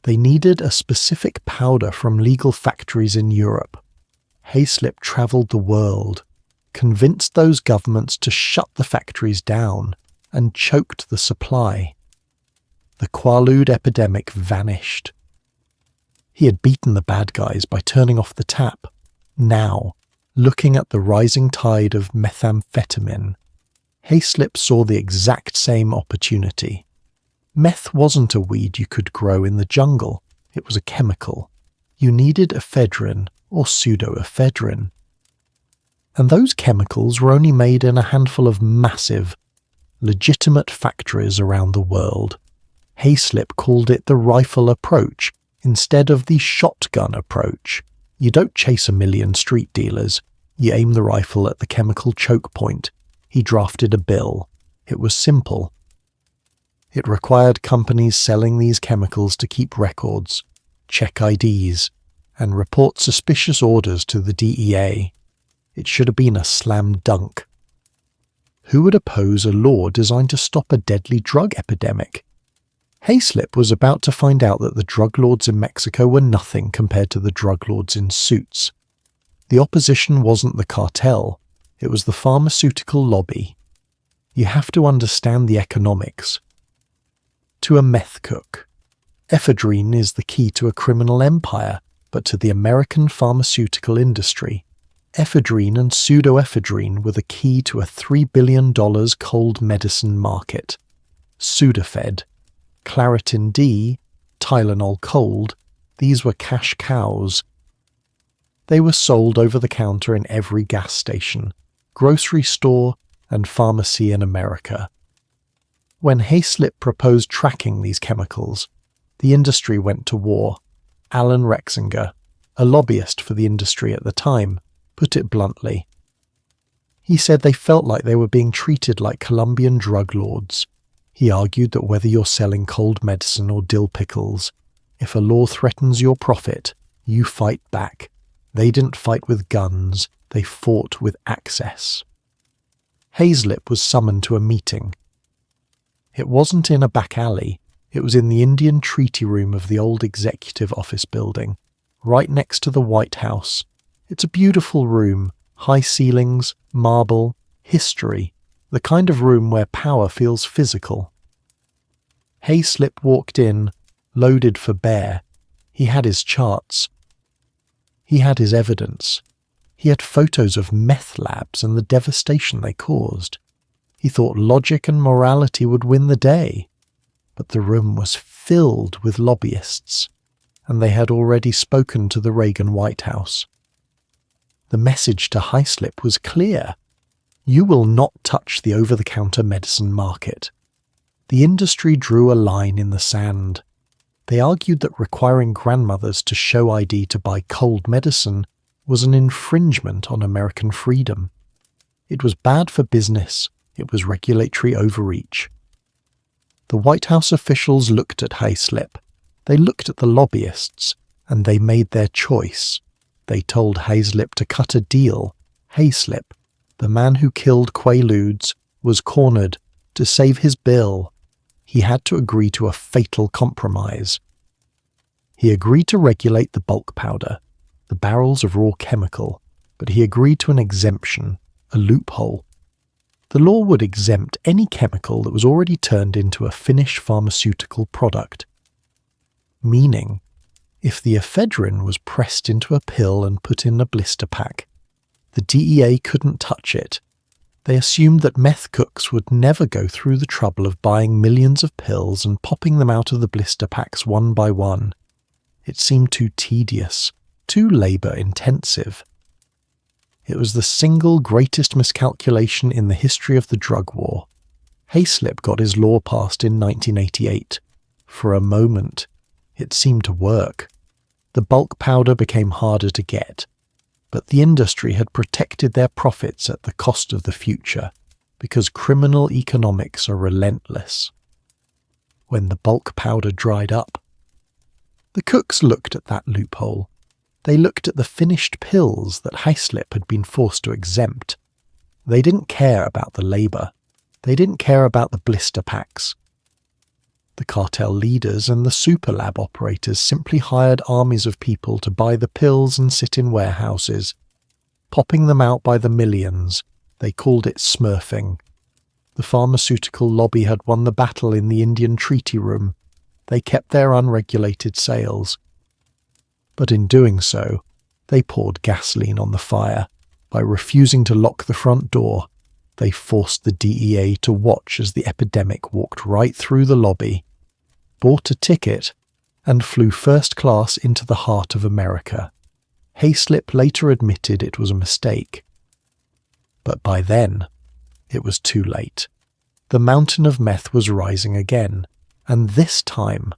S1: They needed a specific powder from legal factories in Europe. Hayslip traveled the world, convinced those governments to shut the factories down, and choked the supply. The Quaalude epidemic vanished. He had beaten the bad guys by turning off the tap. Now, looking at the rising tide of methamphetamine, Hayslip saw the exact same opportunity. Meth wasn't a weed you could grow in the jungle. It was a chemical. You needed ephedrine or pseudoephedrine. And those chemicals were only made in a handful of massive, legitimate factories around the world. Hayslip called it the rifle approach instead of the shotgun approach. You don't chase a million street dealers. You aim the rifle at the chemical choke point. He drafted a bill. It was simple. It required companies selling these chemicals to keep records, check IDs, and report suspicious orders to the DEA. It should have been a slam dunk. Who would oppose a law designed to stop a deadly drug epidemic? Hayslip was about to find out that the drug lords in Mexico were nothing compared to the drug lords in suits. The opposition wasn't the cartel, it was the pharmaceutical lobby. You have to understand the economics. To a meth cook, ephedrine is the key to a criminal empire, but to the American pharmaceutical industry, ephedrine and pseudoephedrine were the key to a $3 billion cold medicine market. Sudafed, Claritin D, Tylenol Cold, these were cash cows. They were sold over the counter in every gas station, grocery store, and pharmacy in America. When Hayslip proposed tracking these chemicals, the industry went to war. Alan Rexinger, a lobbyist for the industry at the time, put it bluntly. He said they felt like they were being treated like Colombian drug lords. He argued that whether you're selling cold medicine or dill pickles, if a law threatens your profit, you fight back. They didn't fight with guns, they fought with access. Hayslip was summoned to a meeting. It wasn't in a back alley, it was in the Indian treaty room of the old executive office building, right next to the White House. It's a beautiful room, high ceilings, marble, history, the kind of room where power feels physical. Hayslip walked in, loaded for bear. He had his charts. He had his evidence. He had photos of meth labs and the devastation they caused. He thought logic and morality would win the day. But the room was filled with lobbyists, and they had already spoken to the Reagan White House. The message to Hayslip was clear. You will not touch the over-the-counter medicine market. The industry drew a line in the sand. They argued that requiring grandmothers to show ID to buy cold medicine was an infringement on American freedom. It was bad for business. It was regulatory overreach. The White House officials looked at Hayslip. They looked at the lobbyists, and they made their choice. They told Hayslip to cut a deal. Hayslip, the man who killed Quaaludes, was cornered. To save his bill, he had to agree to a fatal compromise. He agreed to regulate the bulk powder, the barrels of raw chemical, but he agreed to an exemption, a loophole. The law would exempt any chemical that was already turned into a finished pharmaceutical product. Meaning, if the ephedrine was pressed into a pill and put in a blister pack, the DEA couldn't touch it. They assumed that meth cooks would never go through the trouble of buying millions of pills and popping them out of the blister packs one by one. It seemed too tedious, too labor-intensive. It was the single greatest miscalculation in the history of the drug war. Hayslip got his law passed in 1988. For a moment, it seemed to work. The bulk powder became harder to get, but the industry had protected their profits at the cost of the future, because criminal economics are relentless. When the bulk powder dried up, the cooks looked at that loophole. They looked at the finished pills that Hayslip had been forced to exempt. They didn't care about the labour. They didn't care about the blister packs. The cartel leaders and the super lab operators simply hired armies of people to buy the pills and sit in warehouses, popping them out by the millions. They called it smurfing. The pharmaceutical lobby had won the battle in the Indian Treaty Room. They kept their unregulated sales. But in doing so, they poured gasoline on the fire. By refusing to lock the front door, they forced the DEA to watch as the epidemic walked right through the lobby, bought a ticket, and flew first class into the heart of America. Hayslip later admitted it was a mistake. But by then, it was too late. The mountain of meth was rising again, and this time,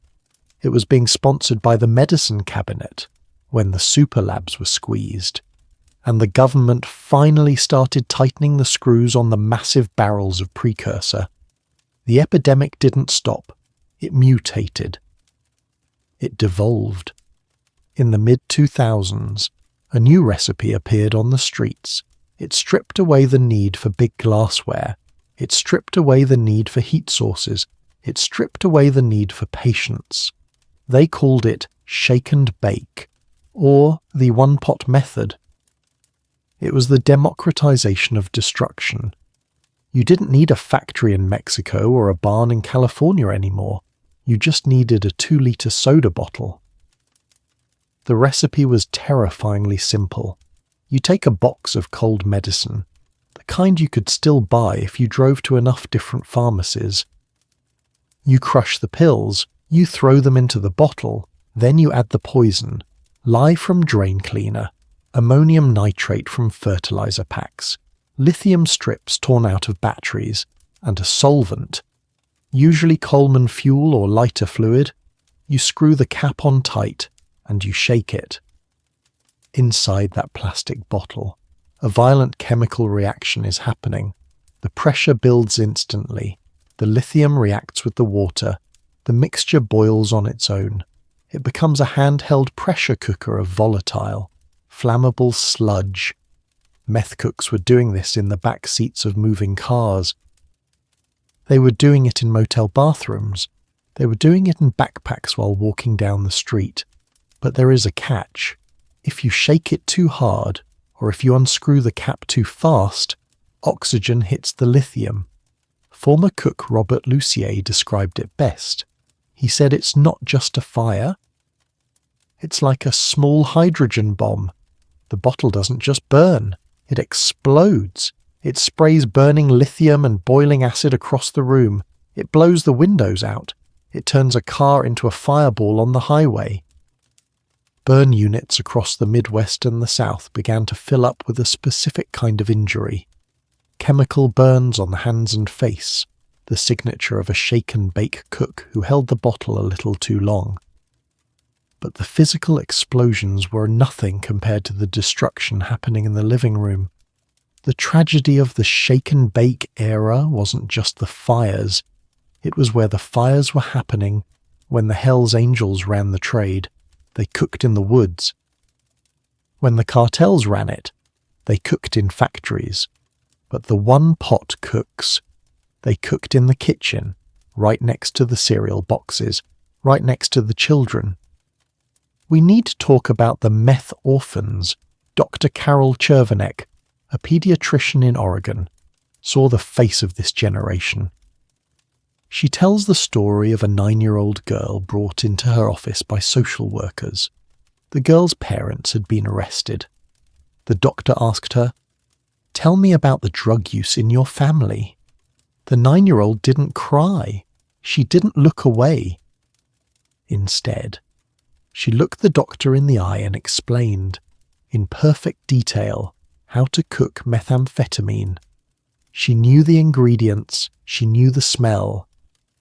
S1: it was being sponsored by the medicine cabinet when the super labs were squeezed, and the government finally started tightening the screws on the massive barrels of precursor. The epidemic didn't stop. It mutated. It devolved. In the mid-2000s, a new recipe appeared on the streets. It stripped away the need for big glassware. It stripped away the need for heat sources. It stripped away the need for patience. They called it shake and bake, or the one-pot method. It was the democratization of destruction. You didn't need a factory in Mexico or a barn in California anymore. You just needed a 2-liter soda bottle. The recipe was terrifyingly simple. You take a box of cold medicine, the kind you could still buy if you drove to enough different pharmacies. You crush the pills, you throw them into the bottle, then you add the poison, lye from drain cleaner, ammonium nitrate from fertilizer packs, lithium strips torn out of batteries, and a solvent, usually Coleman fuel or lighter fluid. You screw the cap on tight and you shake it. Inside that plastic bottle, a violent chemical reaction is happening. The pressure builds instantly. The lithium reacts with the water. The mixture boils on its own. It becomes a handheld pressure cooker of volatile, flammable sludge. Meth cooks were doing this in the back seats of moving cars. They were doing it in motel bathrooms. They were doing it in backpacks while walking down the street. But there is a catch. If you shake it too hard, or if you unscrew the cap too fast, oxygen hits the lithium. Former cook Robert Lucier described it best. He said it's not just a fire. It's like a small hydrogen bomb. The bottle doesn't just burn, it explodes. It sprays burning lithium and boiling acid across the room. It blows the windows out. It turns a car into a fireball on the highway. Burn units across the Midwest and the South began to fill up with a specific kind of injury. Chemical burns on the hands and face, the signature of a shake-and-bake cook who held the bottle a little too long. But the physical explosions were nothing compared to the destruction happening in the living room. The tragedy of the shake-and-bake era wasn't just the fires. It was where the fires were happening, when the Hells Angels ran the trade. They cooked in the woods. When the cartels ran it, they cooked in factories. But the one-pot cooks, they cooked in the kitchen, right next to the cereal boxes, right next to the children. We need to talk about the meth orphans. Dr. Carol Chervenek, a pediatrician in Oregon, saw the face of this generation. She tells the story of a 9-year-old girl brought into her office by social workers. The girl's parents had been arrested. The doctor asked her, "Tell me about the drug use in your family." The 9-year-old didn't cry. She didn't look away. Instead, she looked the doctor in the eye and explained, in perfect detail, how to cook methamphetamine. She knew the ingredients, she knew the smell.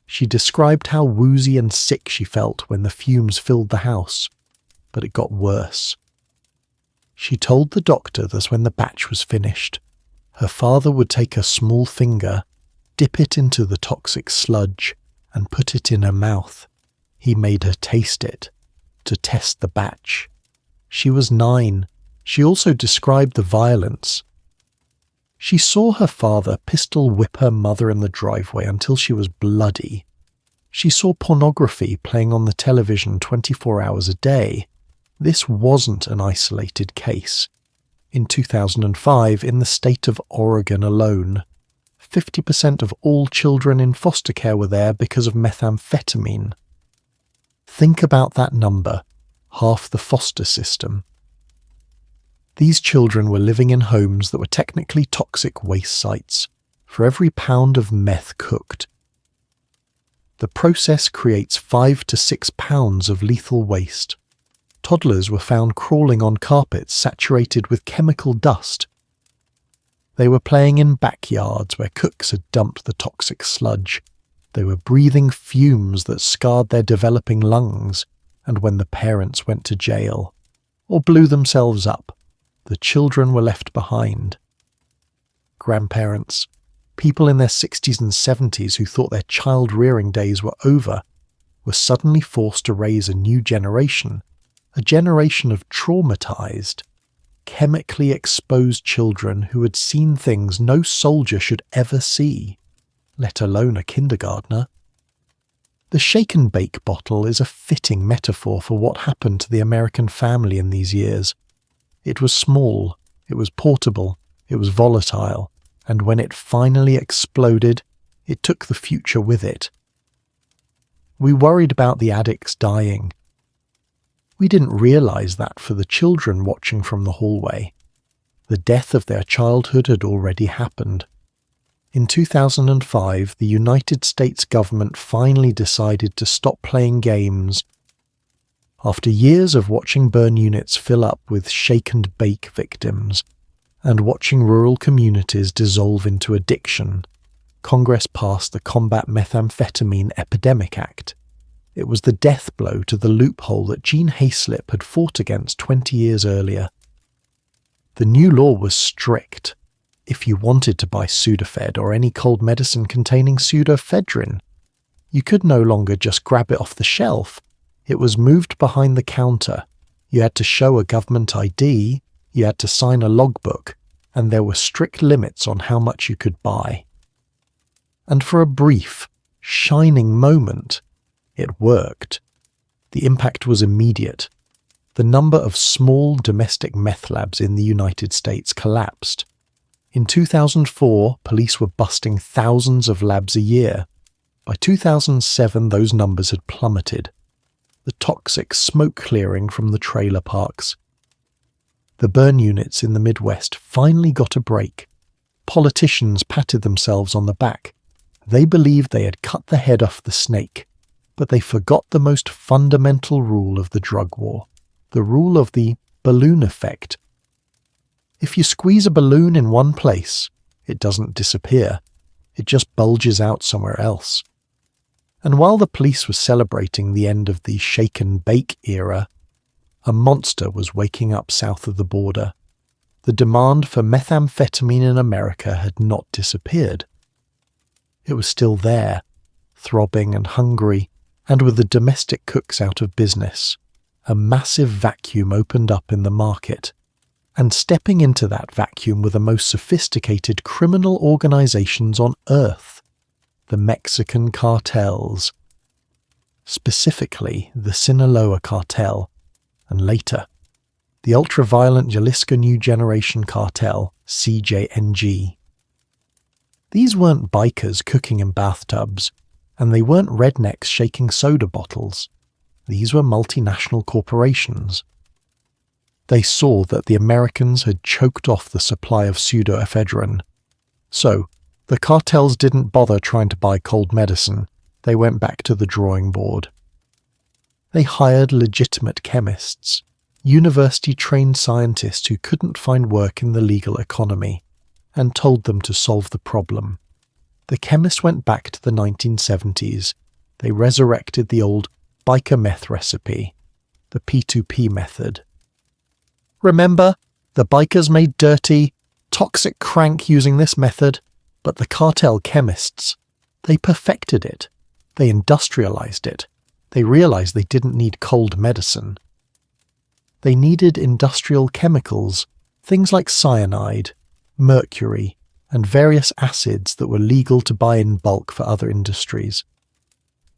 S1: She described how woozy and sick she felt when the fumes filled the house. but it got worse. She told the doctor that when the batch was finished, her father would take her small finger, dip it into the toxic sludge, and put it in her mouth. He made her taste it, to test the batch. She was 9. She also described the violence. She saw her father pistol whip her mother in the driveway until she was bloody. She saw pornography playing on the television 24 hours a day. This wasn't an isolated case. In 2005, in the state of Oregon alone, 50% of all children in foster care were there because of methamphetamine. Think about that number, half the foster system. These children were living in homes that were technically toxic waste sites. For every pound of meth cooked, the process creates 5 to 6 pounds of lethal waste. Toddlers were found crawling on carpets saturated with chemical dust. They were playing in backyards where cooks had dumped the toxic sludge. They were breathing fumes that scarred their developing lungs, and when the parents went to jail or blew themselves up, the children were left behind. Grandparents, people in their 60s and 70s who thought their child-rearing days were over, were suddenly forced to raise a new generation, a generation of traumatized, chemically exposed children who had seen things no soldier should ever see, let alone a kindergartner. The shake and bake bottle is a fitting metaphor for what happened to the American family in these years. It was small, it was portable, it was volatile, and when it finally exploded, it took the future with it. We worried about the addicts dying. We didn't realize that for the children watching from the hallway. The death of their childhood had already happened. In 2005, the United States government finally decided to stop playing games. After years of watching burn units fill up with shake and bake victims, and watching rural communities dissolve into addiction, Congress passed the Combat Methamphetamine Epidemic Act. It was the death blow to the loophole that Gene Hayslip had fought against 20 years earlier. The new law was strict. If you wanted to buy Sudafed or any cold medicine containing pseudoephedrine, you could no longer just grab it off the shelf. It was moved behind the counter. You had to show a government ID, you had to sign a logbook, and there were strict limits on how much you could buy. And for a brief, shining moment, it worked. The impact was immediate. The number of small domestic meth labs in the United States collapsed. In 2004, police were busting thousands of labs a year. By 2007, those numbers had plummeted. The toxic smoke clearing from the trailer parks. The burn units in the Midwest finally got a break. Politicians patted themselves on the back. They believed they had cut the head off the snake, but they forgot the most fundamental rule of the drug war, the rule of the balloon effect. If you squeeze a balloon in one place, it doesn't disappear. It just bulges out somewhere else. And while the police were celebrating the end of the shake and bake era, a monster was waking up south of the border. The demand for methamphetamine in America had not disappeared. It was still there, throbbing and hungry, and with the domestic cooks out of business. A massive vacuum opened up in the market. And stepping into that vacuum were the most sophisticated criminal organizations on earth, the Mexican cartels. Specifically, the Sinaloa cartel, and later, the ultra-violent Jalisco New Generation cartel, CJNG. These weren't bikers cooking in bathtubs, and they weren't rednecks shaking soda bottles. These were multinational corporations. They saw that the Americans had choked off the supply of pseudoephedrine. So, the cartels didn't bother trying to buy cold medicine. They went back to the drawing board. They hired legitimate chemists, university-trained scientists who couldn't find work in the legal economy, and told them to solve the problem. The chemists went back to the 1970s. They resurrected the old biker meth recipe. the P2P method. Remember, the bikers made dirty, toxic crank using this method, but the cartel chemists, they perfected it. They industrialized it. They realized they didn't need cold medicine. They needed industrial chemicals, things like cyanide, mercury, and various acids that were legal to buy in bulk for other industries.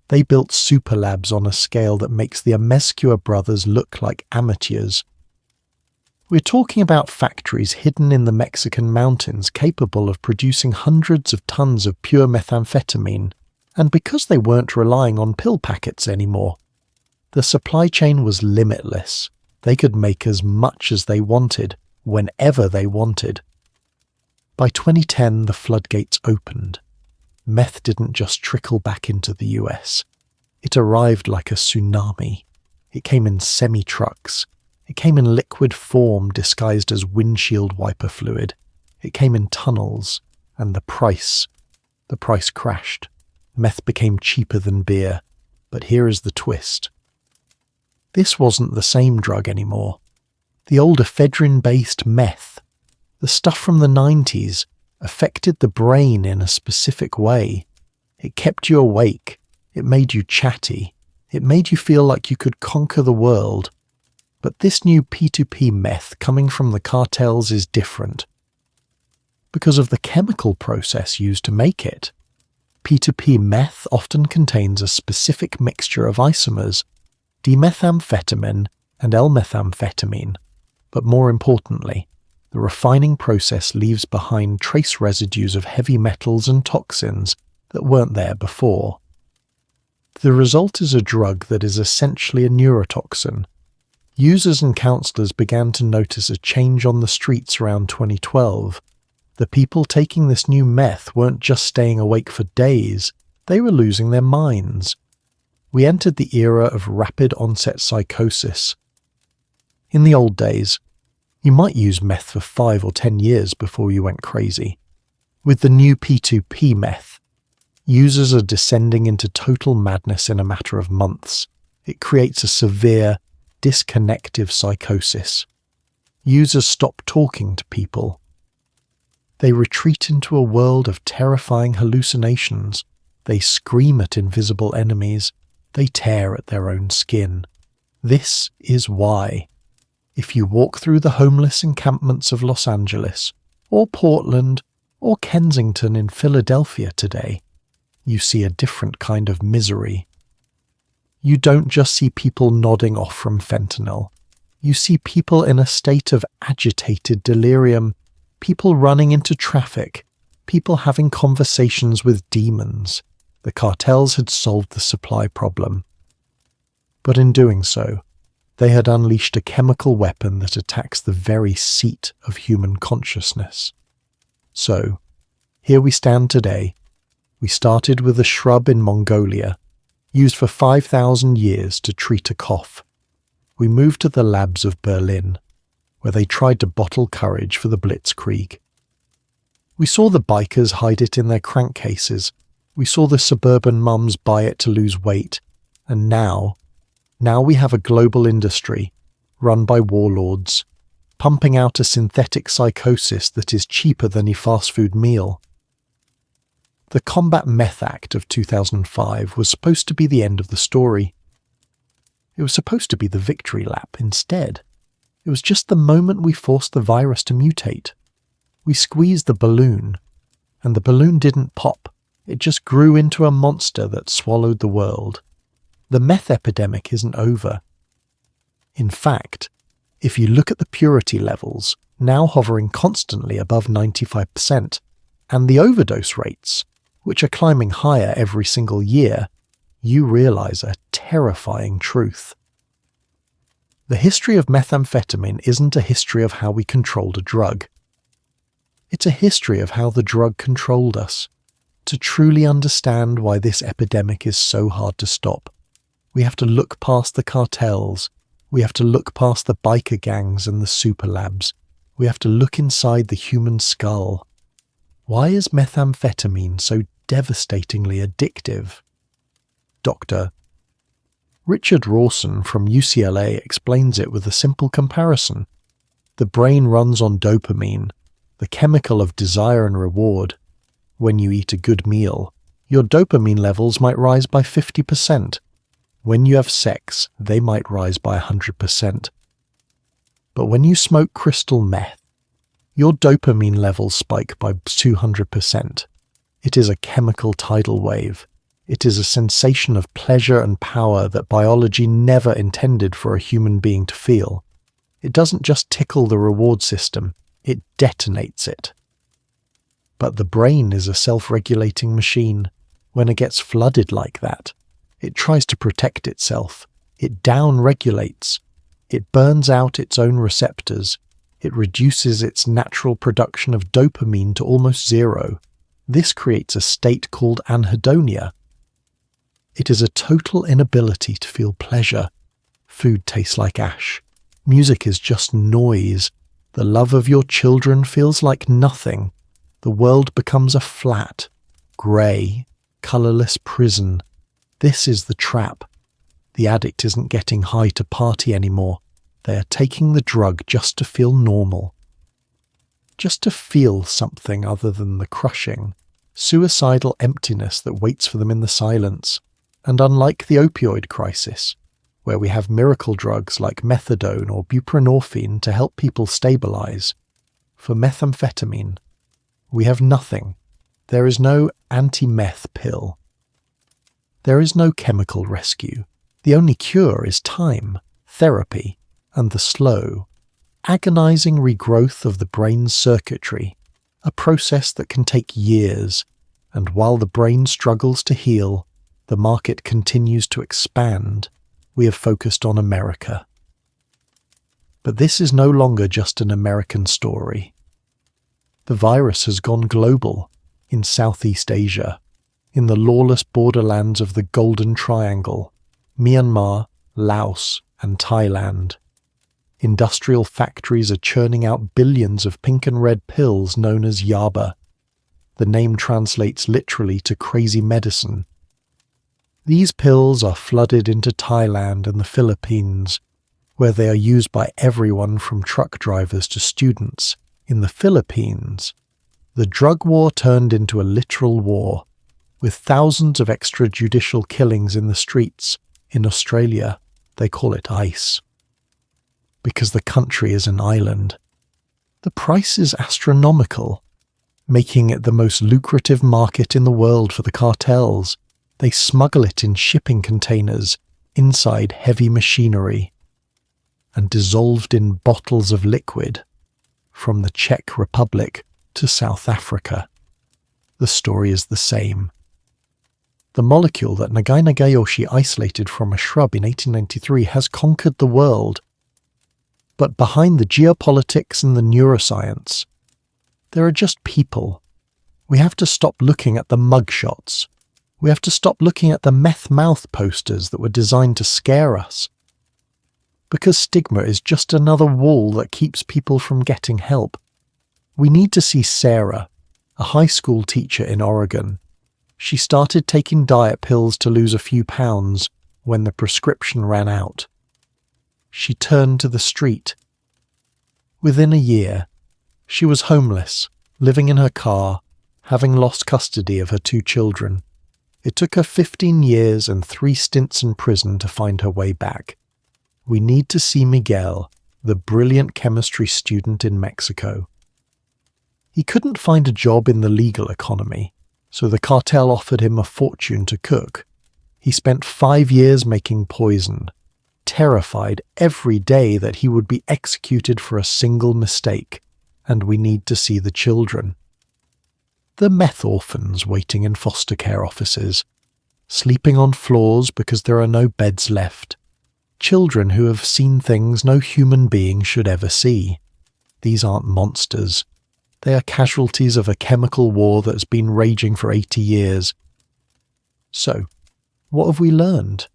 S1: They built super labs on a scale that makes the Amescua brothers look like amateurs. We're talking about factories hidden in the Mexican mountains capable of producing hundreds of tons of pure methamphetamine, and because they weren't relying on pill packets anymore, the supply chain was limitless. They could make as much as they wanted, whenever they wanted. By 2010, the floodgates opened. Meth didn't just trickle back into the US. It arrived like a tsunami. It came in semi-trucks. It came in liquid form disguised as windshield wiper fluid. It came in tunnels. And the price crashed. Meth became cheaper than beer. But here is the twist. This wasn't the same drug anymore. The old ephedrine-based meth, the stuff from the 90s, affected the brain in a specific way. It kept you awake. It made you chatty. It made you feel like you could conquer the world. But this new P2P meth coming from the cartels is different. Because of the chemical process used to make it. P2P meth often contains a specific mixture of isomers, dimethamphetamine and L-methamphetamine. But more importantly, the refining process leaves behind trace residues of heavy metals and toxins that weren't there before. The result is a drug that is essentially a neurotoxin. Users and counselors began to notice a change on the streets around 2012. The people taking this new meth weren't just staying awake for days, they were losing their minds. We entered the era of rapid-onset psychosis. In the old days, you might use meth for 5 or 10 years before you went crazy. With the new P2P meth, users are descending into total madness in a matter of months. It creates a severe, disconnective psychosis. Users stop talking to people. They retreat into a world of terrifying hallucinations. They scream at invisible enemies. They tear at their own skin. This is why. If you walk through the homeless encampments of Los Angeles, or Portland, or Kensington in Philadelphia today, you see a different kind of misery. You don't just see people nodding off from fentanyl. You see people in a state of agitated delirium, people running into traffic, people having conversations with demons. The cartels had solved the supply problem. But in doing so, they had unleashed a chemical weapon that attacks the very seat of human consciousness. So, here we stand today. We started with a shrub in Mongolia, used for 5,000 years to treat a cough. We moved to the labs of Berlin, where they tried to bottle courage for the Blitzkrieg. We saw the bikers hide it in their crankcases. We saw the suburban mums buy it to lose weight. And now we have a global industry, run by warlords, pumping out a synthetic psychosis that is cheaper than a fast food meal. The Combat Meth Act of 2005 was supposed to be the end of the story. It was supposed to be the victory lap instead. It was just the moment we forced the virus to mutate. We squeezed the balloon, and the balloon didn't pop. It just grew into a monster that swallowed the world. The meth epidemic isn't over. In fact, if you look at the purity levels, now hovering constantly above 95%, and the overdose rates, which are climbing higher every single year, you realize a terrifying truth. The history of methamphetamine isn't a history of how we controlled a drug. It's a history of how the drug controlled us. To truly understand why this epidemic is so hard to stop, we have to look past the cartels. We have to look past the biker gangs and the super labs. We have to look inside the human skull. Why is methamphetamine so devastatingly addictive? Doctor, Richard Rawson from UCLA explains it with a simple comparison. The brain runs on dopamine, the chemical of desire and reward. When you eat a good meal, your dopamine levels might rise by 50%. When you have sex, they might rise by 100%. But when you smoke crystal meth, your dopamine levels spike by 200%. It is a chemical tidal wave. It is a sensation of pleasure and power that biology never intended for a human being to feel. It doesn't just tickle the reward system, it detonates it. But the brain is a self-regulating machine. When it gets flooded like that, it tries to protect itself. It down-regulates. It burns out its own receptors. It reduces its natural production of dopamine to almost zero. This creates a state called anhedonia. It is a total inability to feel pleasure. Food tastes like ash. Music is just noise. The love of your children feels like nothing. The world becomes a flat, grey, colourless prison. This is the trap. The addict isn't getting high to party anymore. They are taking the drug just to feel normal. Just to feel something other than the crushing, suicidal emptiness that waits for them in the silence. And unlike the opioid crisis, where we have miracle drugs like methadone or buprenorphine to help people stabilize, for methamphetamine, we have nothing. There is no anti-meth pill. There is no chemical rescue. The only cure is time, therapy, and the slow, agonizing regrowth of the brain's circuitry, a process that can take years, and while the brain struggles to heal, the market continues to expand. We have focused on America. But this is no longer just an American story. The virus has gone global in Southeast Asia, in the lawless borderlands of the Golden Triangle, Myanmar, Laos, and Thailand. Industrial factories are churning out billions of pink and red pills known as yaba. The name translates literally to crazy medicine. These pills are flooded into Thailand and the Philippines, where they are used by everyone from truck drivers to students. In the Philippines, the drug war turned into a literal war, with thousands of extrajudicial killings in the streets. In Australia, they call it ICE. Because the country is an island. The price is astronomical, making it the most lucrative market in the world for the cartels. They smuggle it in shipping containers inside heavy machinery and dissolved in bottles of liquid from the Czech Republic to South Africa. The story is the same. The molecule that Nagai Nagayoshi isolated from a shrub in 1893 has conquered the world. But behind the geopolitics and the neuroscience, there are just people. We have to stop looking at the mugshots. We have to stop looking at the meth mouth posters that were designed to scare us. Because stigma is just another wall that keeps people from getting help. We need to see Sarah, a high school teacher in Oregon. She started taking diet pills to lose a few pounds when the prescription ran out. She turned to the street. Within a year, she was homeless, living in her car, having lost custody of her 2 children. It took her 15 years and 3 stints in prison to find her way back. We need to see Miguel, the brilliant chemistry student in Mexico. He couldn't find a job in the legal economy, so the cartel offered him a fortune to cook. He spent 5 years making poison, terrified every day that he would be executed for a single mistake, and we need to see the children. The meth orphans waiting in foster care offices, sleeping on floors because there are no beds left. Children who have seen things no human being should ever see. These aren't monsters. They are casualties of a chemical war that has been raging for 80 years. So, what have we learned?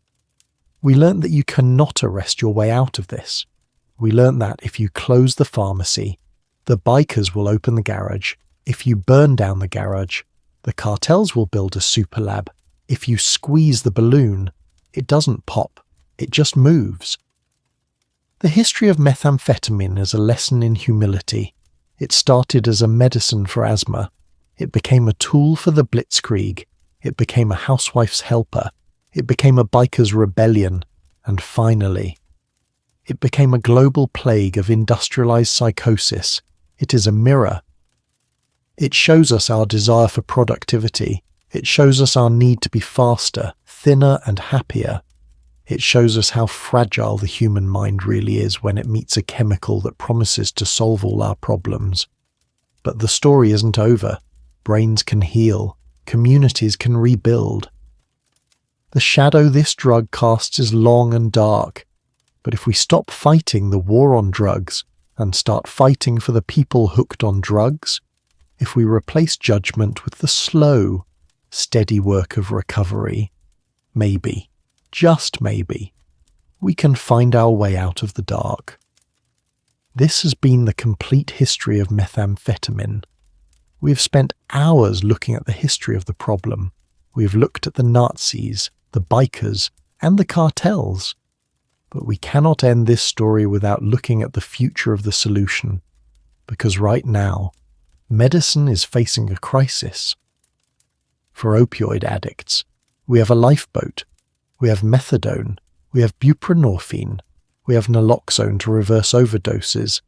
S1: We learned that you cannot arrest your way out of this. We learned that if you close the pharmacy, the bikers will open the garage. If you burn down the garage, the cartels will build a super lab. If you squeeze the balloon, it doesn't pop. It just moves. The history of methamphetamine is a lesson in humility. It started as a medicine for asthma. It became a tool for the Blitzkrieg. It became a housewife's helper. It became a biker's rebellion. And finally, it became a global plague of industrialized psychosis. It is a mirror. It shows us our desire for productivity. It shows us our need to be faster, thinner, and happier. It shows us how fragile the human mind really is when it meets a chemical that promises to solve all our problems. But the story isn't over. Brains can heal. Communities can rebuild. The shadow this drug casts is long and dark. But if we stop fighting the war on drugs and start fighting for the people hooked on drugs, if we replace judgment with the slow, steady work of recovery, maybe, just maybe, we can find our way out of the dark. This has been the complete history of methamphetamine. We have spent hours looking at the history of the problem. We have looked at the Nazis, the bikers, and the cartels. But we cannot end this story without looking at the future of the solution, because right now, medicine is facing a crisis. For opioid addicts, we have a lifeboat, we have methadone, we have buprenorphine, we have naloxone to reverse overdoses.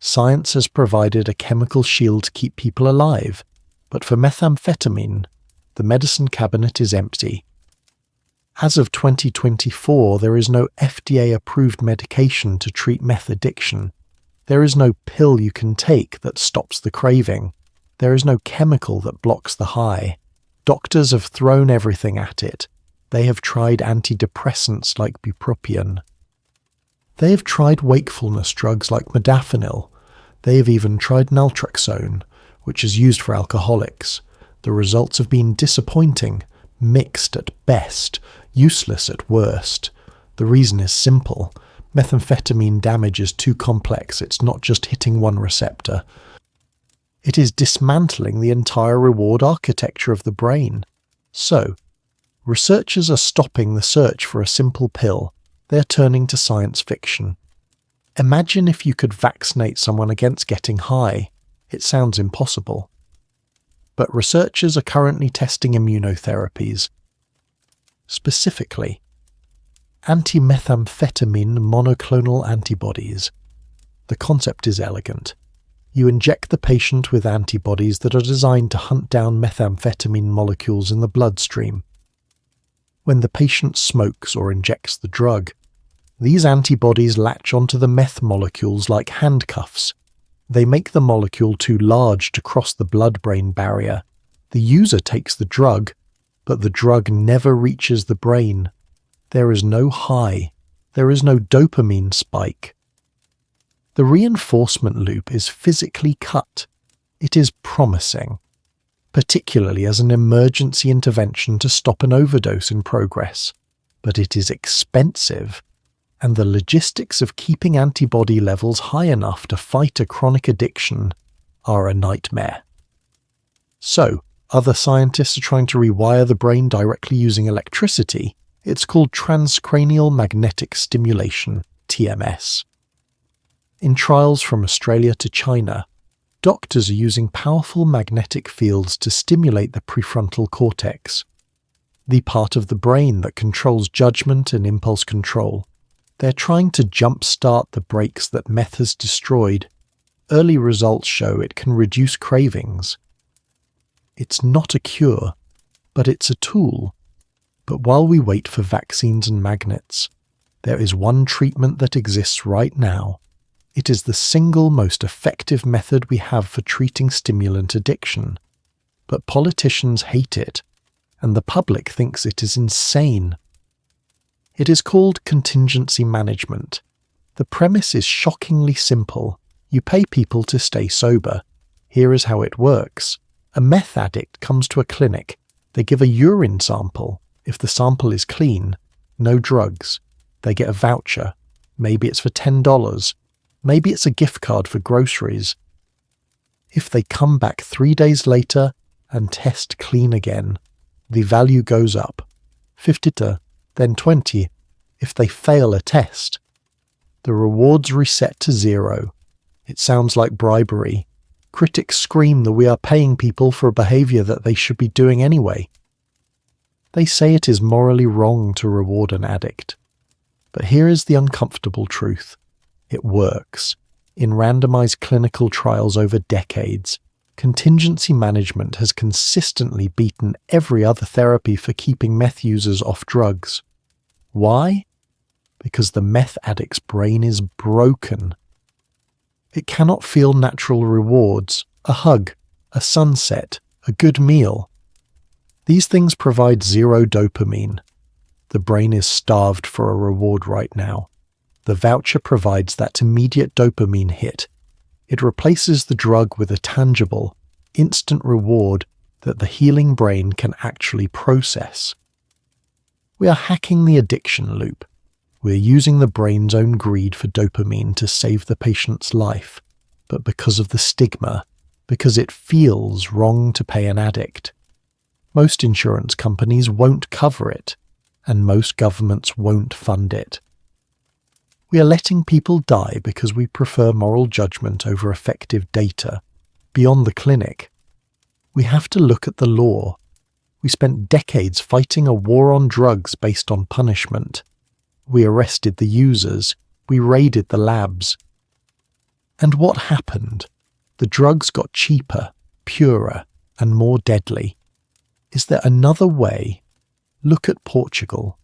S1: Science has provided a chemical shield to keep people alive, but for methamphetamine, the medicine cabinet is empty. As of 2024, there is no FDA-approved medication to treat meth addiction. There is no pill you can take that stops the craving. There is no chemical that blocks the high. Doctors have thrown everything at it. They have tried antidepressants like bupropion. They have tried wakefulness drugs like modafinil. They have even tried naltrexone, which is used for alcoholics. The results have been disappointing, mixed at best, useless at worst. The reason is simple. Methamphetamine damage is too complex. It's not just hitting one receptor. It is dismantling the entire reward architecture of the brain. So, researchers are stopping the search for a simple pill. They're turning to science fiction. Imagine if you could vaccinate someone against getting high. It sounds impossible. But researchers are currently testing immunotherapies. Specifically, anti-methamphetamine monoclonal antibodies. The concept is elegant. You inject the patient with antibodies that are designed to hunt down methamphetamine molecules in the bloodstream. When the patient smokes or injects the drug, these antibodies latch onto the meth molecules like handcuffs. They make the molecule too large to cross the blood-brain barrier. The user takes the drug, but the drug never reaches the brain. There is no high. There is no dopamine spike. The reinforcement loop is physically cut. It is promising, particularly as an emergency intervention to stop an overdose in progress. But it is expensive, and the logistics of keeping antibody levels high enough to fight a chronic addiction are a nightmare. So, other scientists are trying to rewire the brain directly using electricity. It's called transcranial magnetic stimulation, TMS. In trials from Australia to China, doctors are using powerful magnetic fields to stimulate the prefrontal cortex, the part of the brain that controls judgment and impulse control. They're trying to jumpstart the brakes that meth has destroyed. Early results show it can reduce cravings. It's not a cure, but it's a tool. But while we wait for vaccines and magnets, there is one treatment that exists right now. It is the single most effective method we have for treating stimulant addiction. But politicians hate it, and the public thinks it is insane. It is called contingency management. The premise is shockingly simple. You pay people to stay sober. Here is how it works. A meth addict comes to a clinic. They give a urine sample. If the sample is clean, no drugs. They get a voucher. Maybe it's for $10. Maybe it's a gift card for groceries. If they come back 3 days later and test clean again, the value goes up. 50 to then 20, if they fail a test. The rewards reset to zero. It sounds like bribery. Critics scream that we are paying people for a behavior that they should be doing anyway. They say it is morally wrong to reward an addict. But here is the uncomfortable truth. It works. In randomized clinical trials over decades, contingency management has consistently beaten every other therapy for keeping meth users off drugs. Why? Because the meth addict's brain is broken. It cannot feel natural rewards, a hug, a sunset, a good meal. These things provide zero dopamine. The brain is starved for a reward right now. The voucher provides that immediate dopamine hit. It replaces the drug with a tangible, instant reward that the healing brain can actually process. We are hacking the addiction loop. We're using the brain's own greed for dopamine to save the patient's life, but because of the stigma, because it feels wrong to pay an addict. Most insurance companies won't cover it, and most governments won't fund it. We are letting people die because we prefer moral judgment over effective data, beyond the clinic. We have to look at the law. We spent decades fighting a war on drugs based on punishment. We arrested the users. We raided the labs. And what happened? The drugs got cheaper, purer, and more deadly. Is there another way? Look at Portugal.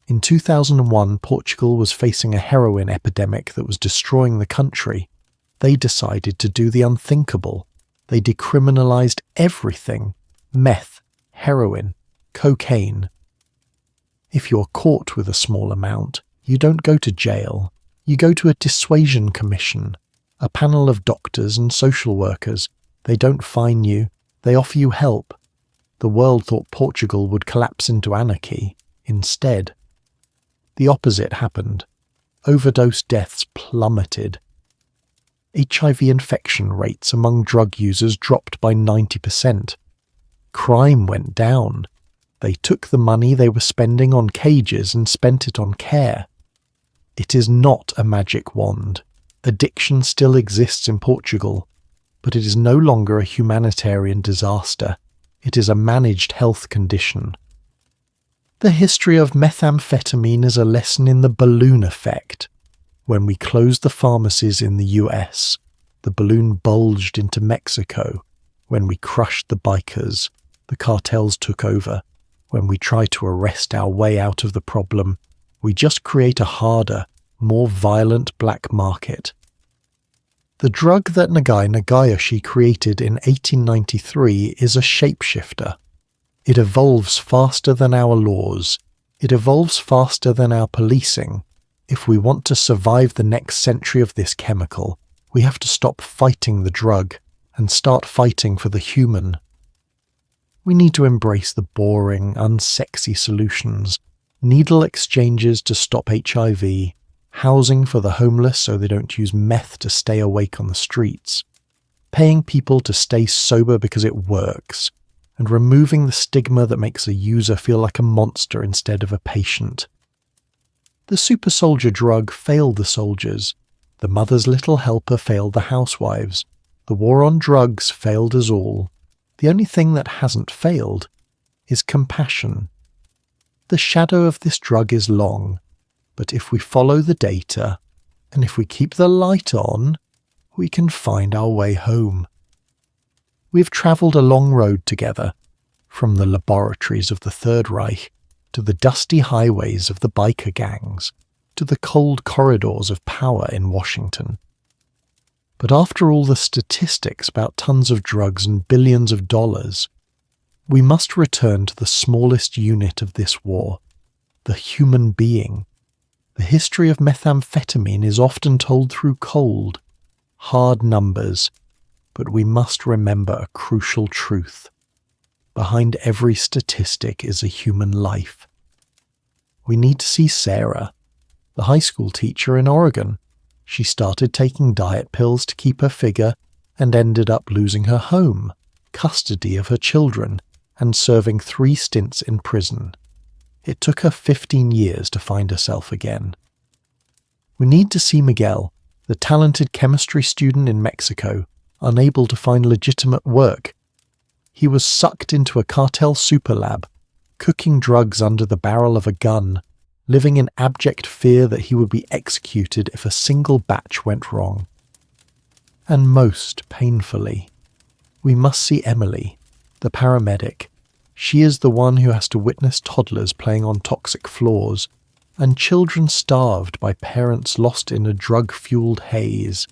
S1: In 2001, Portugal was facing a heroin epidemic that was destroying the country. They decided to do the unthinkable. They decriminalized everything: meth, heroin, cocaine. If you're caught with a small amount, you don't go to jail. You go to a dissuasion commission, a panel of doctors and social workers. They don't fine you. They offer you help. The world thought Portugal would collapse into anarchy. Instead, the opposite happened. Overdose deaths plummeted. HIV infection rates among drug users dropped by 90%. Crime went down. They took the money they were spending on cages and spent it on care. It is not a magic wand. Addiction still exists in Portugal, but it is no longer a humanitarian disaster. It is a managed health condition. The history of methamphetamine is a lesson in the balloon effect. When we closed the pharmacies in the US, the balloon bulged into Mexico. When we crushed the bikers, the cartels took over. When we try to arrest our way out of the problem, we just create a harder, more violent black market. The drug that Nagai Nagayoshi created in 1893 is a shapeshifter. It evolves faster than our laws. It evolves faster than our policing. If we want to survive the next century of this chemical, we have to stop fighting the drug and start fighting for the human. We need to embrace the boring, unsexy solutions: needle exchanges to stop HIV, housing for the homeless so they don't use meth to stay awake on the streets, paying people to stay sober because it works, and removing the stigma that makes a user feel like a monster instead of a patient. The super soldier drug failed the soldiers. The mother's little helper failed the housewives. The war on drugs failed us all. The only thing that hasn't failed is compassion. The shadow of this drug is long, but if we follow the data, and if we keep the light on, we can find our way home. We've travelled a long road together, from the laboratories of the Third Reich to the dusty highways of the biker gangs, to the cold corridors of power in Washington. But after all the statistics about tons of drugs and billions of dollars, we must return to the smallest unit of this war, the human being. The history of methamphetamine is often told through cold, hard numbers, but we must remember a crucial truth. Behind every statistic is a human life. We need to see Sarah, the high school teacher in Oregon. She started taking diet pills to keep her figure and ended up losing her home, custody of her children, and serving 3 stints in prison. It took her 15 years to find herself again. We need to see Miguel, the talented chemistry student in Mexico, unable to find legitimate work. He was sucked into a cartel superlab, cooking drugs under the barrel of a gun, living in abject fear that he would be executed if a single batch went wrong. And most painfully, we must see Emily, the paramedic. She is the one who has to witness toddlers playing on toxic floors, and children starved by parents lost in a drug-fueled haze.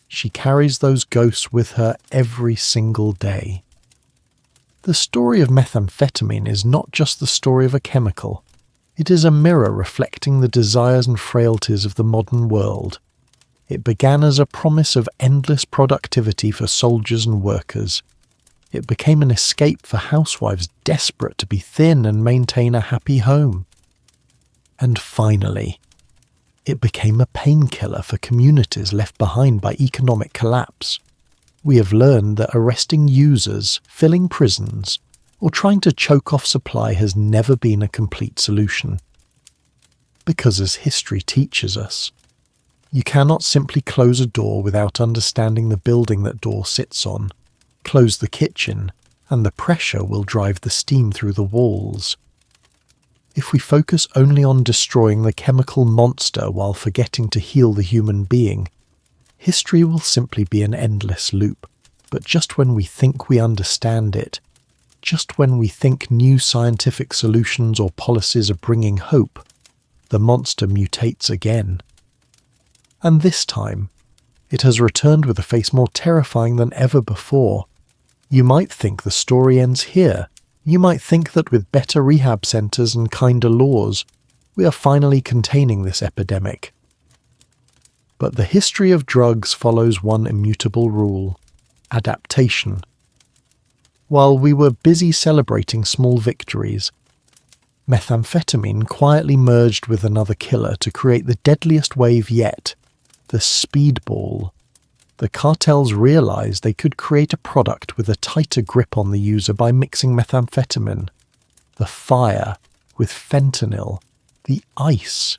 S1: She carries those ghosts with her every single day. The story of methamphetamine is not just the story of a chemical. It is a mirror reflecting the desires and frailties of the modern world. It began as a promise of endless productivity for soldiers and workers. It became an escape for housewives desperate to be thin and maintain a happy home. And finally, it became a painkiller for communities left behind by economic collapse. We have learned that arresting users, filling prisons, or trying to choke off supply has never been a complete solution. Because as history teaches us, you cannot simply close a door without understanding the building that door sits on. Close the kitchen, and the pressure will drive the steam through the walls. If we focus only on destroying the chemical monster while forgetting to heal the human being, history will simply be an endless loop. But just when we think we understand it, just when we think new scientific solutions or policies are bringing hope, the monster mutates again. And this time, it has returned with a face more terrifying than ever before. You might think the story ends here. You might think that with better rehab centers and kinder laws, we are finally containing this epidemic. But the history of drugs follows one immutable rule: adaptation. While we were busy celebrating small victories, methamphetamine quietly merged with another killer to create the deadliest wave yet, the speedball. The cartels realized they could create a product with a tighter grip on the user by mixing methamphetamine, the fire, with fentanyl, the ice.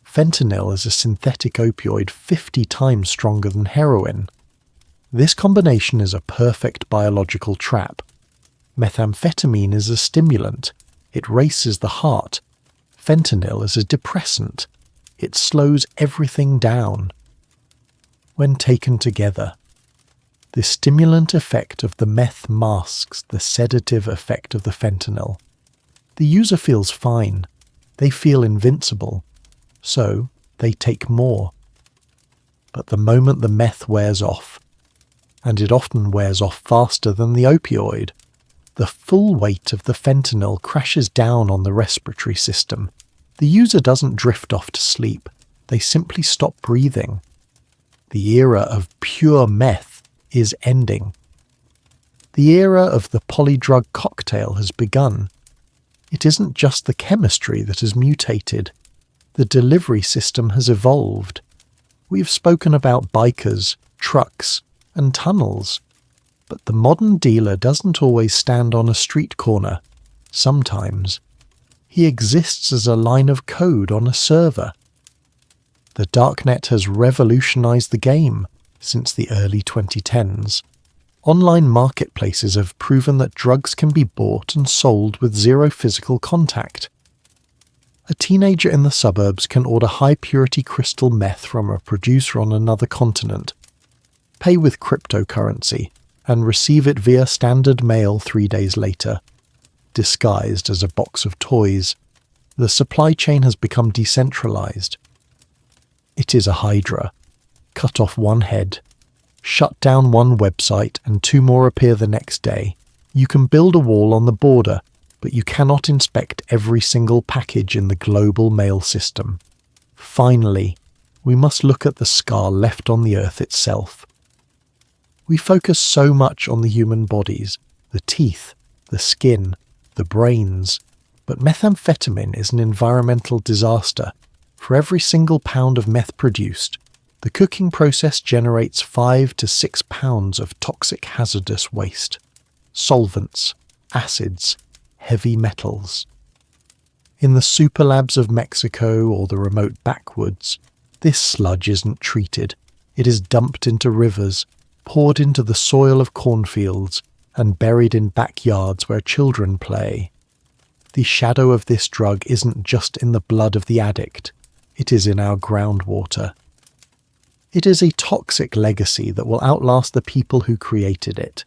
S1: Fentanyl is a synthetic opioid 50 times stronger than heroin. This combination is a perfect biological trap. Methamphetamine is a stimulant. It races the heart. Fentanyl is a depressant. It slows everything down. When taken together, the stimulant effect of the meth masks the sedative effect of the fentanyl. The user feels fine. They feel invincible. So, they take more. But the moment the meth wears off, and it often wears off faster than the opioid, the full weight of the fentanyl crashes down on the respiratory system. The user doesn't drift off to sleep. They simply stop breathing. The era of pure meth is ending. The era of the polydrug cocktail has begun. It isn't just the chemistry that has mutated. The delivery system has evolved. We've spoken about bikers, trucks, and tunnels. But the modern dealer doesn't always stand on a street corner. Sometimes, he exists as a line of code on a server. The darknet has revolutionized the game since the early 2010s. Online marketplaces have proven that drugs can be bought and sold with zero physical contact. A teenager in the suburbs can order high-purity crystal meth from a producer on another continent, pay with cryptocurrency, and receive it via standard mail 3 days later, disguised as a box of toys. The supply chain has become decentralized. It is a hydra. Cut off one head, shut down one website, and 2 more appear the next day. You can build a wall on the border, but you cannot inspect every single package in the global mail system. Finally, we must look at the scar left on the earth itself. We focus so much on the human bodies, the teeth, the skin, the brains, but methamphetamine is an environmental disaster. For every single pound of meth produced, the cooking process generates 5 to 6 pounds of toxic hazardous waste, solvents, acids, heavy metals. In the superlabs of Mexico or the remote backwoods, this sludge isn't treated. It is dumped into rivers, poured into the soil of cornfields, and buried in backyards where children play. The shadow of this drug isn't just in the blood of the addict, it is in our groundwater. It is a toxic legacy that will outlast the people who created it.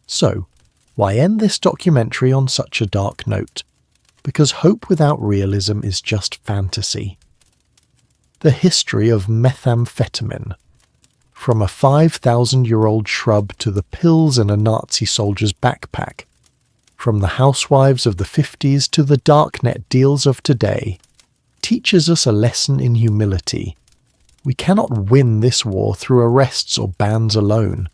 S1: So, why end this documentary on such a dark note? Because hope without realism is just fantasy. The history of methamphetamine. From a 5,000-year-old shrub to the pills in a Nazi soldier's backpack. From the housewives of the 50s to the darknet deals of today, teaches us a lesson in humility. We cannot win this war through arrests or bans alone.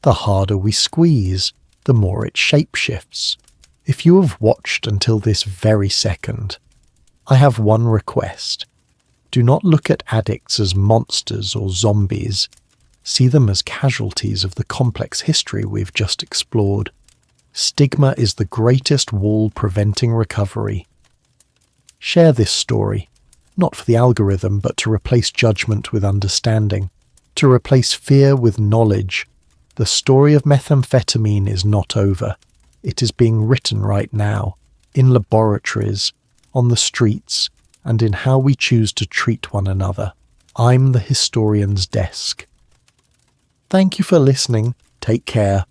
S1: The harder we squeeze, the more it shapeshifts. If you have watched until this very second, I have one request. Do not look at addicts as monsters or zombies. See them as casualties of the complex history we've just explored. Stigma is the greatest wall preventing recovery. Share this story, not for the algorithm, but to replace judgment with understanding, to replace fear with knowledge. The story of methamphetamine is not over. It is being written right now, in laboratories, on the streets, and in how we choose to treat one another. I'm the historian's desk. Thank you for listening. Take care.